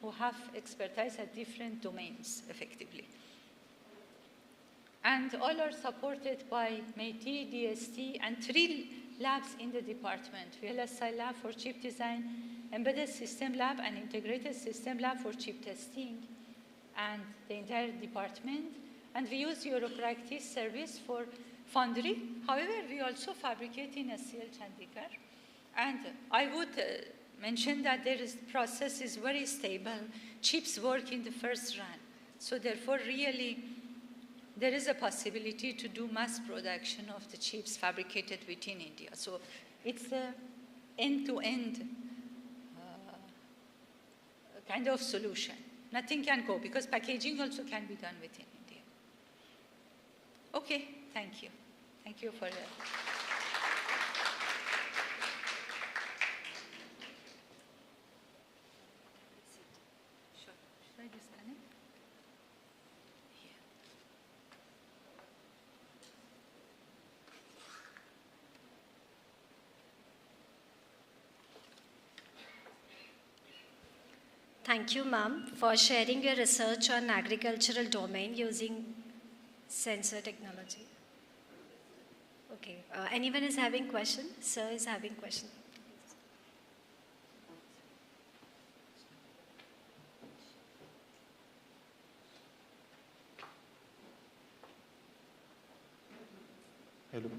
who have expertise at different domains effectively. And all are supported by METI, DST, and 3 labs in the department. VLSI lab for chip design, embedded system lab, and integrated system lab for chip testing, and the entire department. And we use Europractice service for foundry. However, we also fabricate in SCL Chandigarh. And I would mention that process is very stable. Chips work in the first run. So therefore, really, there is a possibility to do mass production of the chips fabricated within India. So it's an end-to-end kind of solution. Nothing can go, because packaging also can be done within India. Okay, thank you. Thank you for that. Sure. Should I disconnect? Thank you, ma'am, for sharing your research on agricultural domain using sensor technology. Okay, anyone is having question? Sir is having question. Hello.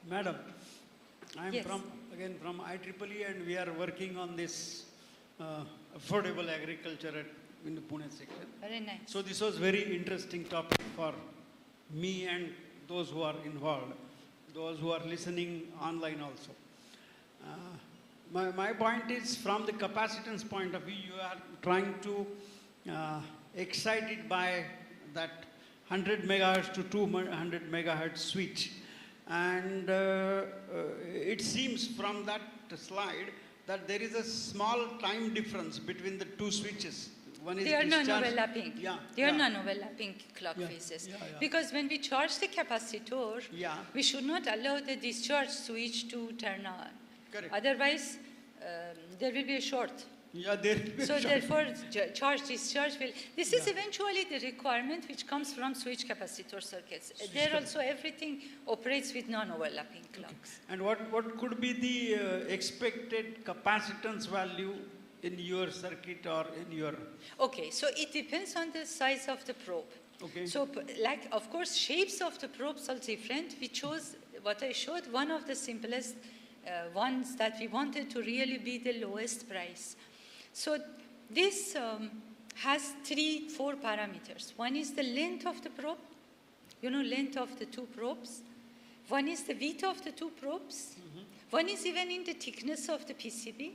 Madam, I am Yes. from IEEE, and we are working on this affordable agriculture in the Pune section. Very nice. So this was very interesting topic for me and those who are involved, those who are listening online also. My point is, from the capacitance point of view, you are trying to excited by that 100 megahertz to 200 megahertz switch. And it seems from that slide that there is a small time difference between the 2 switches. One is They are discharge. non-overlapping. Yeah, They are yeah. non-overlapping clock Yeah, phases. yeah, yeah. Because when we charge the capacitor, Yeah. we should not allow the discharge switch to turn on. Correct. Otherwise, there will be a short. Yeah, there will be So short. therefore, charge-discharge will. This is Yeah. eventually the requirement which comes from switch capacitor circuits. Switch There cap- also everything operates with non-overlapping clocks. And what could be the expected capacitance value in your circuit or in your... Okay, so it depends on the size of the probe. Okay. So, like, of course, shapes of the probes are different. We chose, what I showed, one of the simplest ones that we wanted to really be the lowest price. So this has 3-4 parameters. One is the length of the probe, length of the 2 probes. One is the width of the 2 probes. One is even in the thickness of the PCB.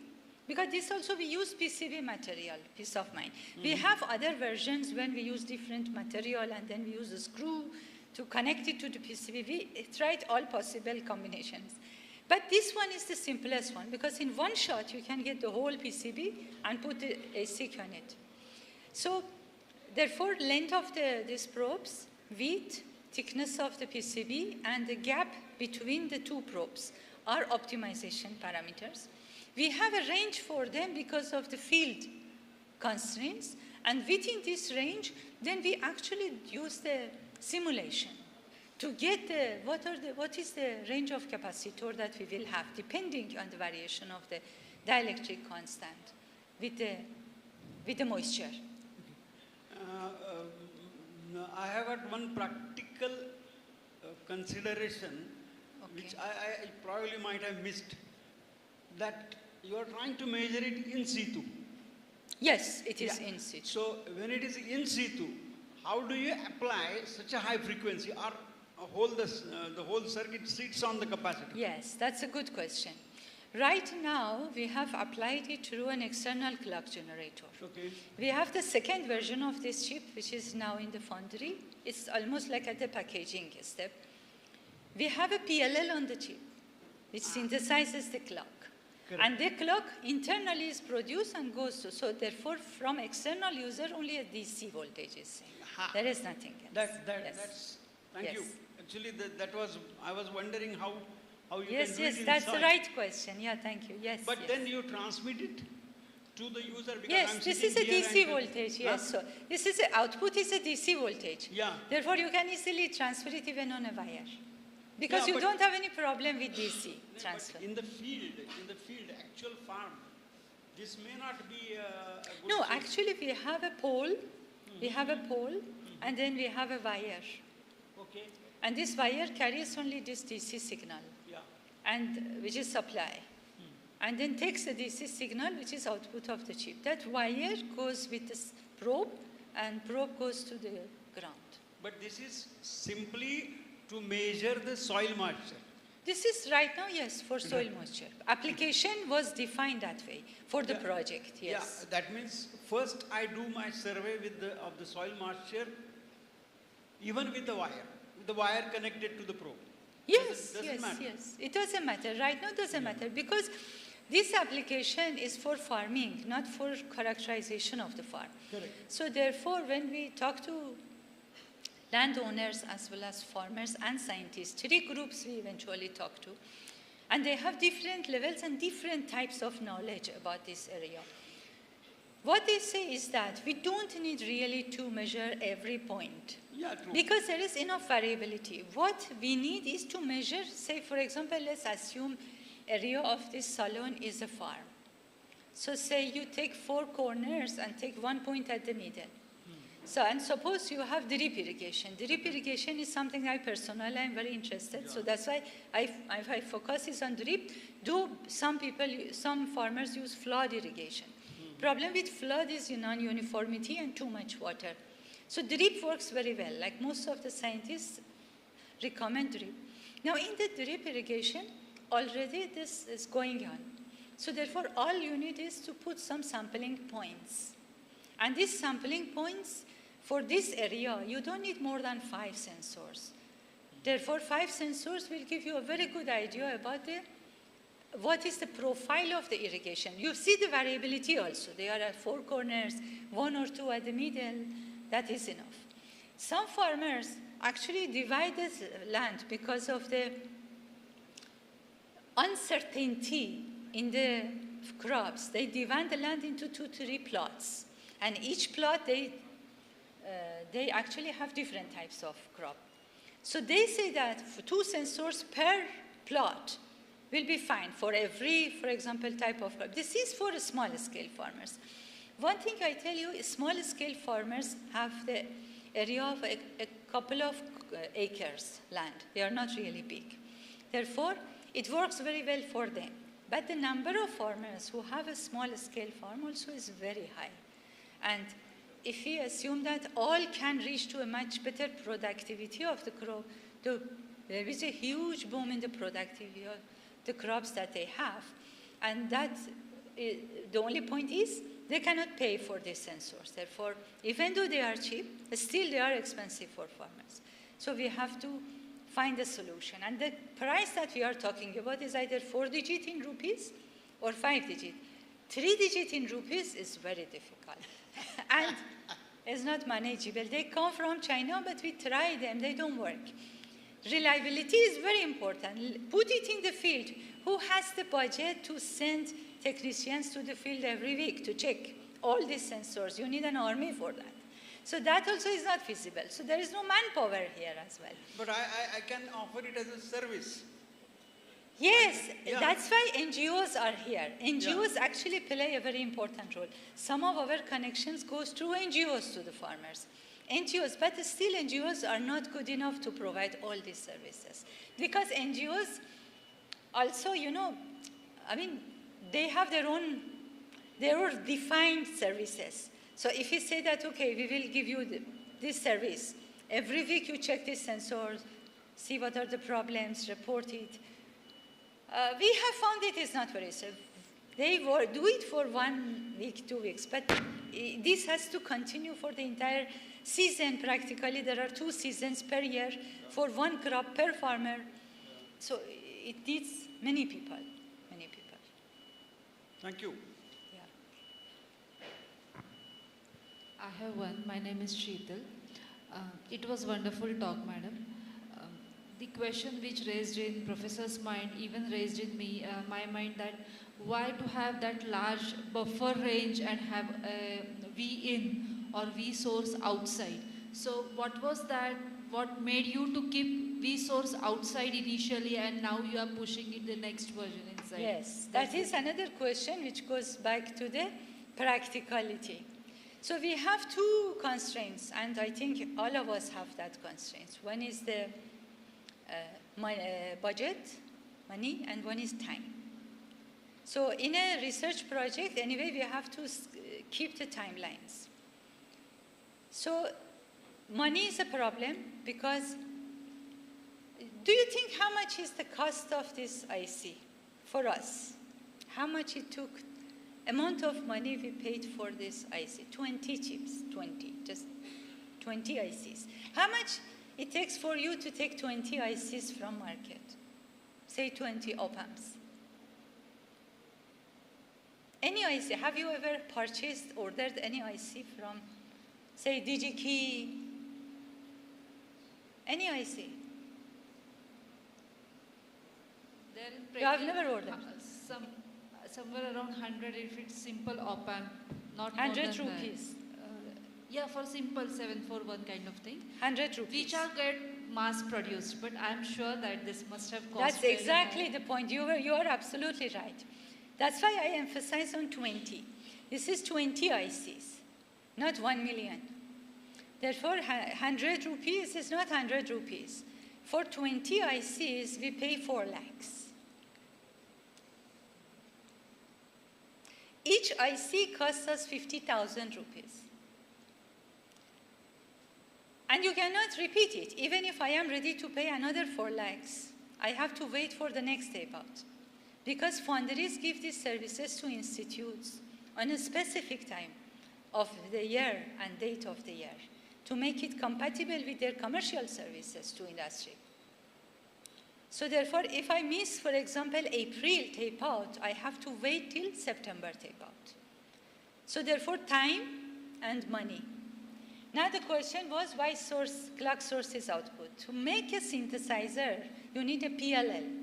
Because this also we use PCB material, peace of mind. We have other versions when we use different material and then we use a screw to connect it to the PCB. We tried all possible combinations. But this one is the simplest one because in one shot you can get the whole PCB and put the ASIC on it. So therefore, length of these probes, width, thickness of the PCB, and the gap between the two probes are optimization parameters. We have a range for them because of the field constraints, and within this range, then we actually use the simulation to get what is the range of capacitor that we will have, depending on the variation of the dielectric constant with the moisture. I have got one practical consideration, which I probably might have missed, that you are trying to measure it in situ. Yes, it is in situ. So when it is in situ, how do you apply such a high frequency, or the whole circuit sits on the capacitor? Yes, that's a good question. Right now, we have applied it through an external clock generator. Okay. We have the second version of this chip, which is now in the foundry. It's almost like at the packaging step. We have a PLL on the chip, which synthesizes the clock. Correct. And the clock internally is produced and goes to, so therefore, from external user, only a DC voltage is seen. There is nothing else. That's, thank you. Actually, I was wondering how you yes, can do yes, it that's the inside. right question. Yeah, thank you. Yes. But yes. then you transmit it to the user because yes, I'm this is a sitting here DC and- voltage. Yes, so this is a output is a DC voltage. Yeah. Therefore, you can easily transfer it even on a wire, because Yeah, you but- don't have any problem with DC But transfer. in the field, actual farm, this may not be a good No, thing. actually, we have a pole. We have a pole, and then we have a wire, Okay. and this wire carries only this DC signal, Yeah. and which is supply. And then takes the DC signal, which is output of the chip. That wire goes with this probe, and probe goes to the ground. But this is simply to measure the soil moisture. This is right now, yes, for soil moisture. Application was defined that way for the Yeah. project, yes. Yeah, that means first I do my survey of the soil moisture, even with the wire connected to the probe. Yes, Doesn't yes, matter. yes. It doesn't matter. Right now, it doesn't matter because this application is for farming, not for characterization of the farm. Correct. So therefore, when we talk to landowners as well as farmers and scientists, three groups we eventually talk to, and they have different levels and different types of knowledge about this area. What they say is that we don't need really to measure every point. Yeah, true. Because there is enough variability. What we need is to measure, say for example, let's assume area of this salon is a farm. So say you take 4 corners and take 1 point at the middle. So, and suppose you have drip irrigation. Drip irrigation is something I personally am very interested. So that's why I focus is on drip. Some farmers use flood irrigation. Problem with flood is non-uniformity and too much water. So drip works very well. Like most of the scientists recommend drip. Now in the drip irrigation, already this is going on. So therefore, all you need is to put some sampling points. And these sampling points, for this area, you don't need more than 5 sensors. Therefore, 5 sensors will give you a very good idea about what is the profile of the irrigation. You see the variability also. They are at 4 corners, 1 or 2 at the middle. That is enough. Some farmers actually divide this land because of the uncertainty in the crops. They divide the land into 2-3 plots. And each plot, they actually have different types of crop. So they say that for 2 sensors per plot will be fine for every, for example, type of crop. This is for small-scale farmers. One thing I tell you is small-scale farmers have the area of a couple of acres land. They are not really big. Therefore, it works very well for them. But the number of farmers who have a small-scale farm also is very high. And if we assume that all can reach to a much better productivity of the crop, there is a huge boom in the productivity of the crops that they have. And that The only point is they cannot pay for these sensors. Therefore, even though they are cheap, still they are expensive for farmers. So we have to find a solution. And the price that we are talking about is either 4-digit in rupees or 5-digit. 3-digit in rupees is very difficult. And it's not manageable. They come from China, but we try them. They don't work. Reliability is very important. Put it in the field. Who has the budget to send technicians to the field every week to check all these sensors? You need an army for that. So that also is not feasible. So there is no manpower here as well. But I can offer it as a service. Yes, Yeah. that's why NGOs are here. NGOs actually play a very important role. Some of our connections goes through NGOs to the farmers. NGOs, but still NGOs are not good enough to provide all these services. Because NGOs also, you know, I mean, they have their own defined services. So if you say that, okay, we will give you this service, every week you check these sensors, see what are the problems, report it. We have found it is not very safe. They do it for 1 week, 2 weeks, but this has to continue for the entire season. Practically, there are 2 seasons per year for 1 crop per farmer. So it needs many people, many people. Thank you. Yeah. I have one. My name is Sheetal. It was wonderful talk, madam. The question which raised in professor's mind, even raised in me, my mind, that why to have that large buffer range and have a V in or V source outside. So what was that? What made you to keep V source outside initially and now you are pushing it the next version inside? Yes, that is another question which goes back to the practicality. So we have 2 constraints, and I think all of us have that constraints. One is the budget, money, and one is time. So in a research project, anyway, we have to keep the timelines. So money is a problem because do you think how much is the cost of this IC for us? How much it took, amount of money we paid for this IC? 20 chips, 20, just 20 ICs. How much it takes for you to take 20 ICs from market? Say 20 op-amps. Any IC, have you ever purchased, ordered any IC from, say, DigiKey? Any IC? You have never ordered? Somewhere around 100 if it's simple op-amp, not 100 more than rupees. that. Yeah, for simple 741 kind of thing. 100 rupees. Which are get mass produced, but I'm sure that this must have cost. That's very exactly high. the point. You are absolutely right. That's why I emphasize on 20. This is 20 ICs, not 1 million. Therefore, 100 rupees is not 100 rupees. For 20 ICs, we pay 4 lakhs. Each IC costs us 50,000 rupees. And you cannot repeat it. Even if I am ready to pay another 4 lakhs, I have to wait for the next tape out. Because foundries give these services to institutes on a specific time of the year and date of the year to make it compatible with their commercial services to industry. So therefore, if I miss, for example, April tape out, I have to wait till September tape out. So therefore, time and money. Now the question was, why clock sources output? To make a synthesizer, you need a PLL.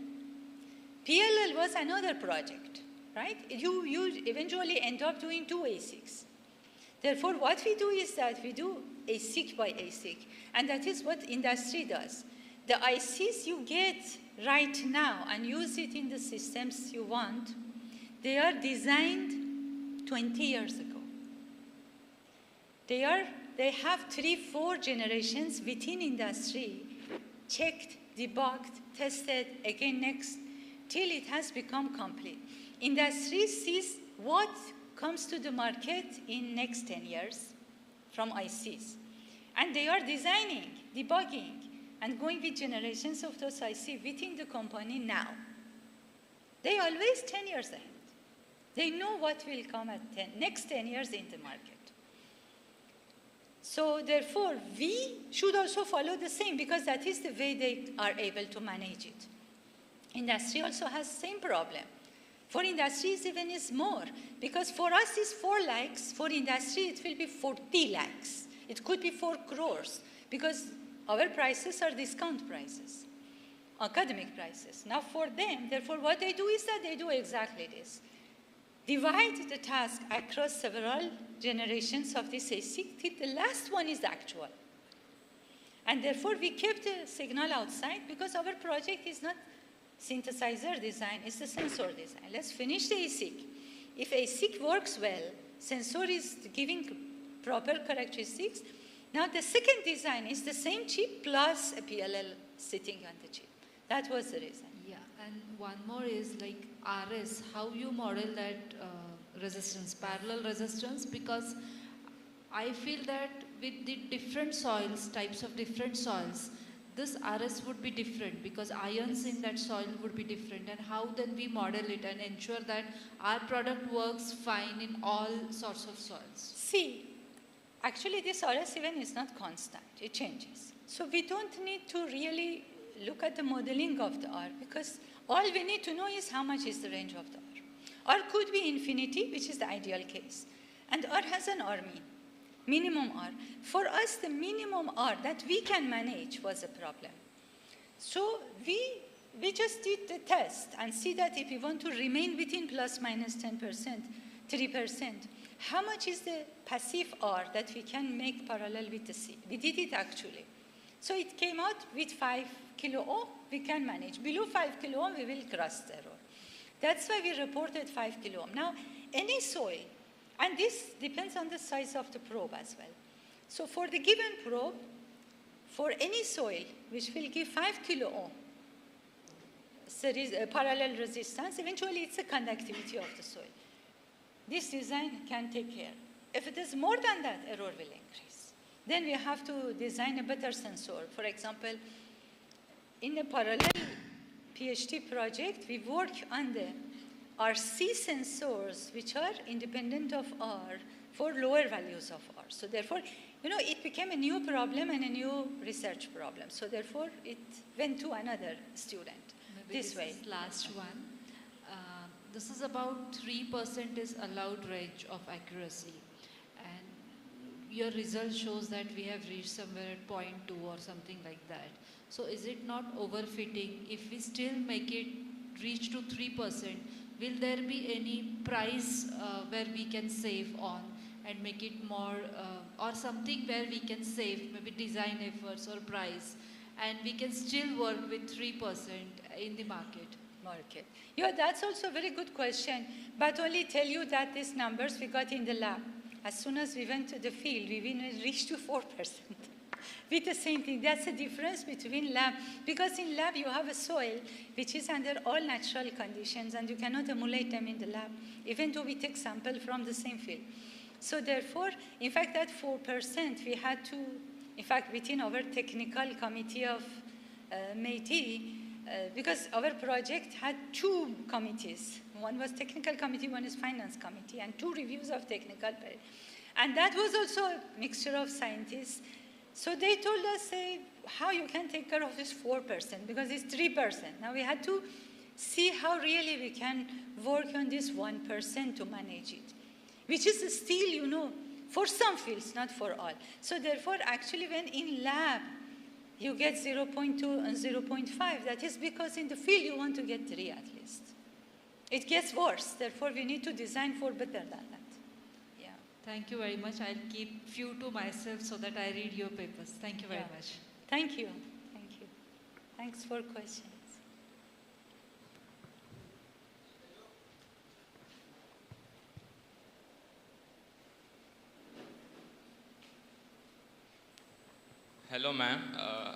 PLL was another project, right? You eventually end up doing 2 ASICs. Therefore, what we do is that we do ASIC by ASIC, and that is what industry does. The ICs you get right now and use it in the systems you want, they are designed 20 years ago. They have 3-4 generations within industry, checked, debugged, tested, again next, till it has become complete. Industry sees what comes to the market in next 10 years from ICs. And they are designing, debugging, and going with generations of those IC within the company now. They always 10 years ahead. They know what will come at next 10 years in the market. So therefore, we should also follow the same, because that is the way they are able to manage it. Industry also has the same problem. For industries, even is more, because for us it's 4 lakhs, for industry it will be 40 lakhs. It could be 4 crores, because our prices are discount prices, academic prices. Now for them, therefore what they do is that they do exactly this. Divide the task across several generations of this ASIC till the last one is actual. And therefore we kept the signal outside, because our project is not synthesizer design, it's the sensor design. Let's finish the ASIC. If ASIC works well, sensor is giving proper characteristics. Now the second design is the same chip plus a PLL sitting on the chip. That was the reason. Yeah, and one more is like RS, how you model that resistance, parallel resistance, because I feel that with the different soils, types of different soils, this RS would be different, because ions in that soil would be different, and how then we model it and ensure that our product works fine in all sorts of soils. See, actually this RS even is not constant, it changes. So we don't need to really look at the modeling of the R, because all we need to know is how much is the range of the R. R could be infinity, which is the ideal case, and R has an R mean. Minimum R. For us, the minimum R that we can manage was a problem. So we just did the test and see that if we want to remain within plus minus 10%, 3%, how much is the passive R that we can make parallel with the C? We did it actually. So it came out with 5 kilo ohm, we can manage. Below 5 kilo ohm, we will cross the error. That's why we reported 5 kilo ohm. Now, any soil, and this depends on the size of the probe as well. So for the given probe, for any soil which will give 5 kilo ohm series, parallel resistance, eventually it's the conductivity of the soil. This design can take care. If it is more than that, error will increase. Then we have to design a better sensor. For example, in a parallel PhD project, we work on the RC sensors, which are independent of R, for lower values of R. So therefore, it became a new problem and a new research problem. So therefore, it went to another student. Maybe this way. Is last one. This is about 3% is allowed range of accuracy. And your result shows that we have reached somewhere at 0.2 or something like that. So is it not overfitting? If we still make it reach to 3%, will there be any price where we can save on and make it more, or something where we can save, maybe design efforts or price, and we can still work with 3% in the market? Yeah, that's also a very good question, but only tell you that these numbers we got in the lab. As soon as we went to the field, we reached to 4%. With the same thing, that's the difference between lab, because in lab you have a soil which is under all natural conditions and you cannot emulate them in the lab, even though we take sample from the same field. So therefore, in fact, that 4% we had to, in fact, within our technical committee of MEITI, because our project had 2 committees. One was technical committee, one is finance committee, and 2 reviews of technical. And that was also a mixture of scientists. So they told us, how you can take care of this 4%, because it's 3%. Now we had to see how really we can work on this 1% to manage it, which is still, for some fields, not for all. So therefore, actually, when in lab, you get 0.2 and 0.5, that is because in the field you want to get 3 at least. It gets worse, therefore we need to design for better than that. Yeah. Thank you very much. I'll keep few to myself so that I read your papers. Thank you very much. Thank you. Thank you. Thanks for questions. Hello, ma'am.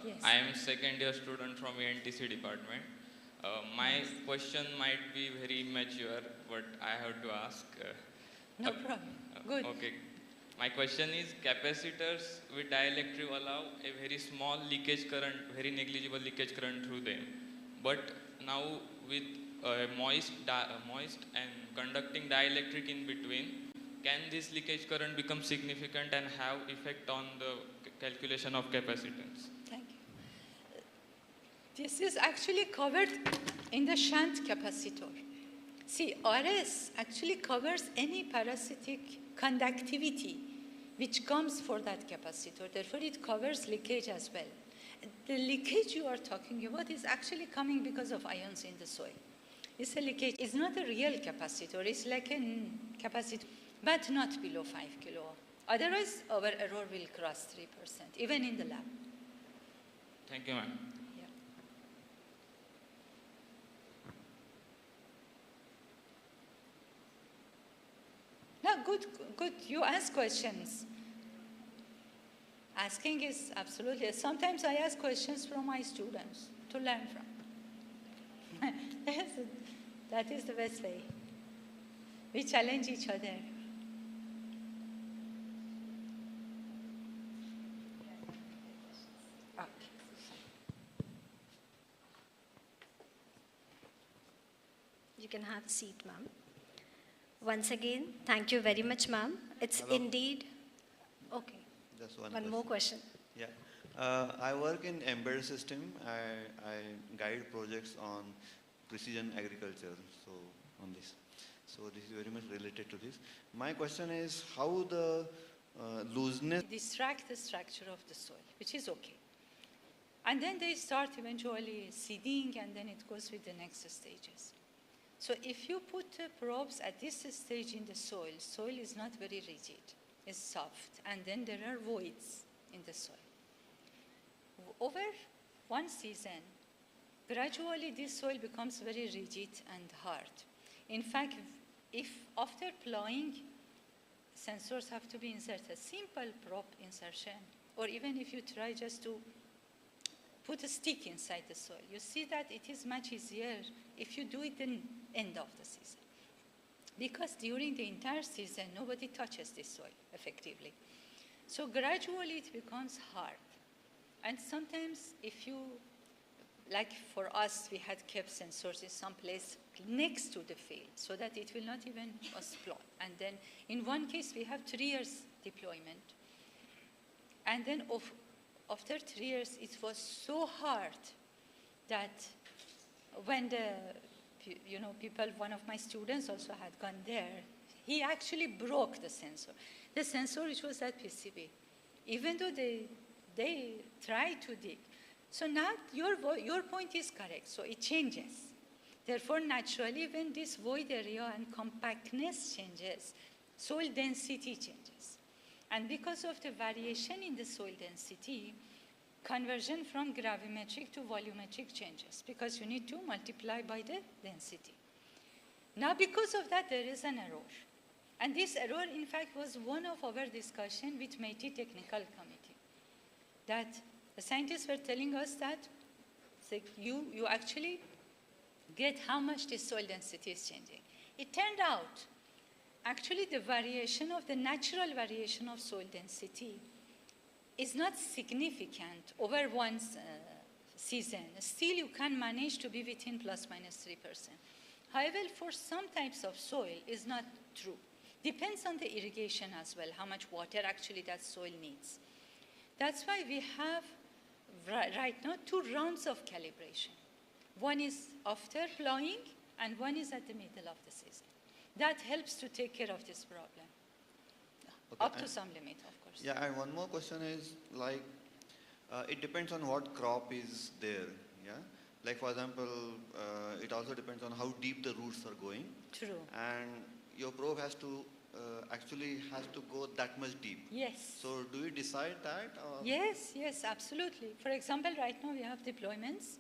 Yes. I am second year student from ENTC department. My question might be very immature, but I have to ask. No problem. Good. Okay. My question is, capacitors with dielectric allow a very small leakage current, very negligible leakage current through them. But now with moist and conducting dielectric in between, can this leakage current become significant and have effect on the calculation of capacitance? Thank you. This is actually covered in the shunt capacitor. See, RS actually covers any parasitic conductivity which comes for that capacitor. Therefore, it covers leakage as well. The leakage you are talking about is actually coming because of ions in the soil. It's a leakage. It's not a real capacitor. It's like a capacitor, but not below 5 kilo. Otherwise, our error will cross 3%, even in the lab. Thank you, ma'am. Yeah. No, good. You ask questions. Asking is absolutely. Sometimes I ask questions from my students to learn from. That is the best way. We challenge each other. You can have a seat, ma'am. Once again, thank you very much, ma'am. It's Hello. indeed... Okay. Just One more question. Yeah. I work in embedded system. I guide projects on precision agriculture, so on this. So this is very much related to this. My question is how the looseness... Distract the structure of the soil, which is okay. And then they start eventually seeding, and then it goes with the next stages. So if you put probes at this stage in the soil is not very rigid, it's soft, and then there are voids in the soil. Over one season, gradually this soil becomes very rigid and hard. In fact, if after plowing, sensors have to be inserted, simple probe insertion, or even if you try just to put a stick inside the soil, you see that it is much easier if you do it in end of the season. Because during the entire season, nobody touches this soil effectively. So gradually it becomes hard. And sometimes if you, like for us, we had kept sensors in some place next to the field so that it will not even explode. And then in one case, we have 3 years deployment. And then after 3 years, it was so hard that when the people, one of my students also had gone there, he actually broke the sensor. The sensor, which was at PCB, even though they tried to dig. So now your point is correct, so it changes. Therefore, naturally, when this void area and compactness changes, soil density changes. And because of the variation in the soil density, conversion from gravimetric to volumetric changes, because you need to multiply by the density. Now, because of that, there is an error. And this error, in fact, was one of our discussion with MATI Technical Committee. That the scientists were telling us that you actually get how much the soil density is changing. It turned out, actually, the variation of the natural variation of soil density is not significant over one season. Still, you can manage to be within plus minus 3%. However, for some types of soil, is not true. Depends on the irrigation as well, how much water actually that soil needs. That's why we have right now 2 rounds of calibration. One is after plowing, and one is at the middle of the season. That helps to take care of this problem. Okay, Up to some limit, of course. Yeah, and one more question is like, it depends on what crop is there, yeah? Like for example, it also depends on how deep the roots are going. True. And your probe has to, actually has to go that much deep. Yes. So do you decide that? Or? Yes, yes, absolutely. For example, right now we have deployments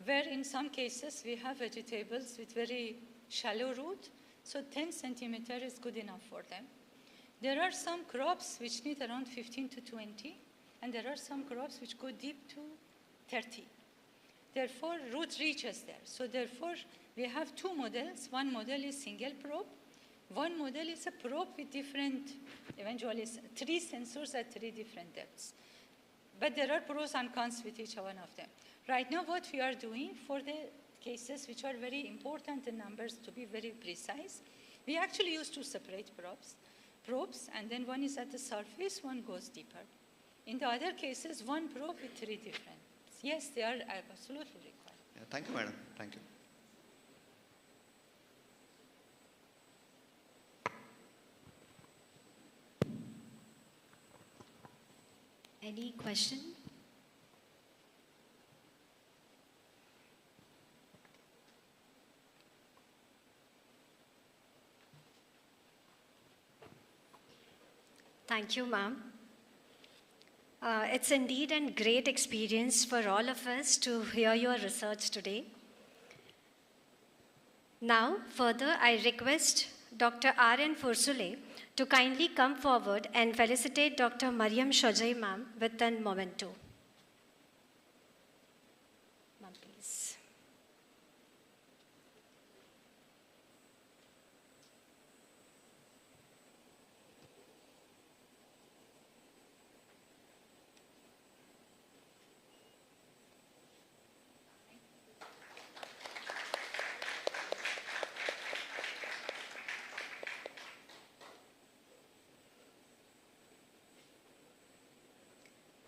where in some cases we have vegetables with very shallow root, so 10 centimeter is good enough for them. There are some crops which need around 15 to 20, and there are some crops which go deep to 30. Therefore, root reaches there. So therefore, we have 2 models. One model is single probe. One model is a probe with different, eventually 3 sensors at 3 different depths. But there are pros and cons with each one of them. Right now, what we are doing for the cases which are very important in numbers to be very precise, we actually use two separate probes, and then one is at the surface, one goes deeper. In the other cases, one probe with three different. Yes, they are absolutely required. Yeah, thank you, madam. Thank you. Any question? Thank you, ma'am. It's indeed a great experience for all of us to hear your research today. Now, further, I request Dr. R.N. Fursule to kindly come forward and felicitate Dr. MARYAM SHOJAEL, ma'am, with a memento. Ma'am, please.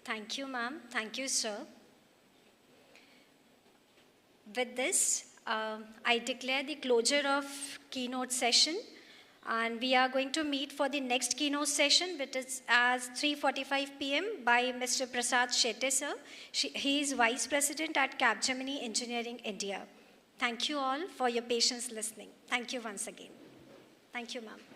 Thank you, ma'am. Thank you, sir. With this, I declare the closure of keynote session, and we are going to meet for the next keynote session, which is as 3:45 p.m. by Mr. Prasad Shetty, sir. He is Vice President at Capgemini Engineering India. Thank you all for your patience listening. Thank you once again. Thank you, ma'am.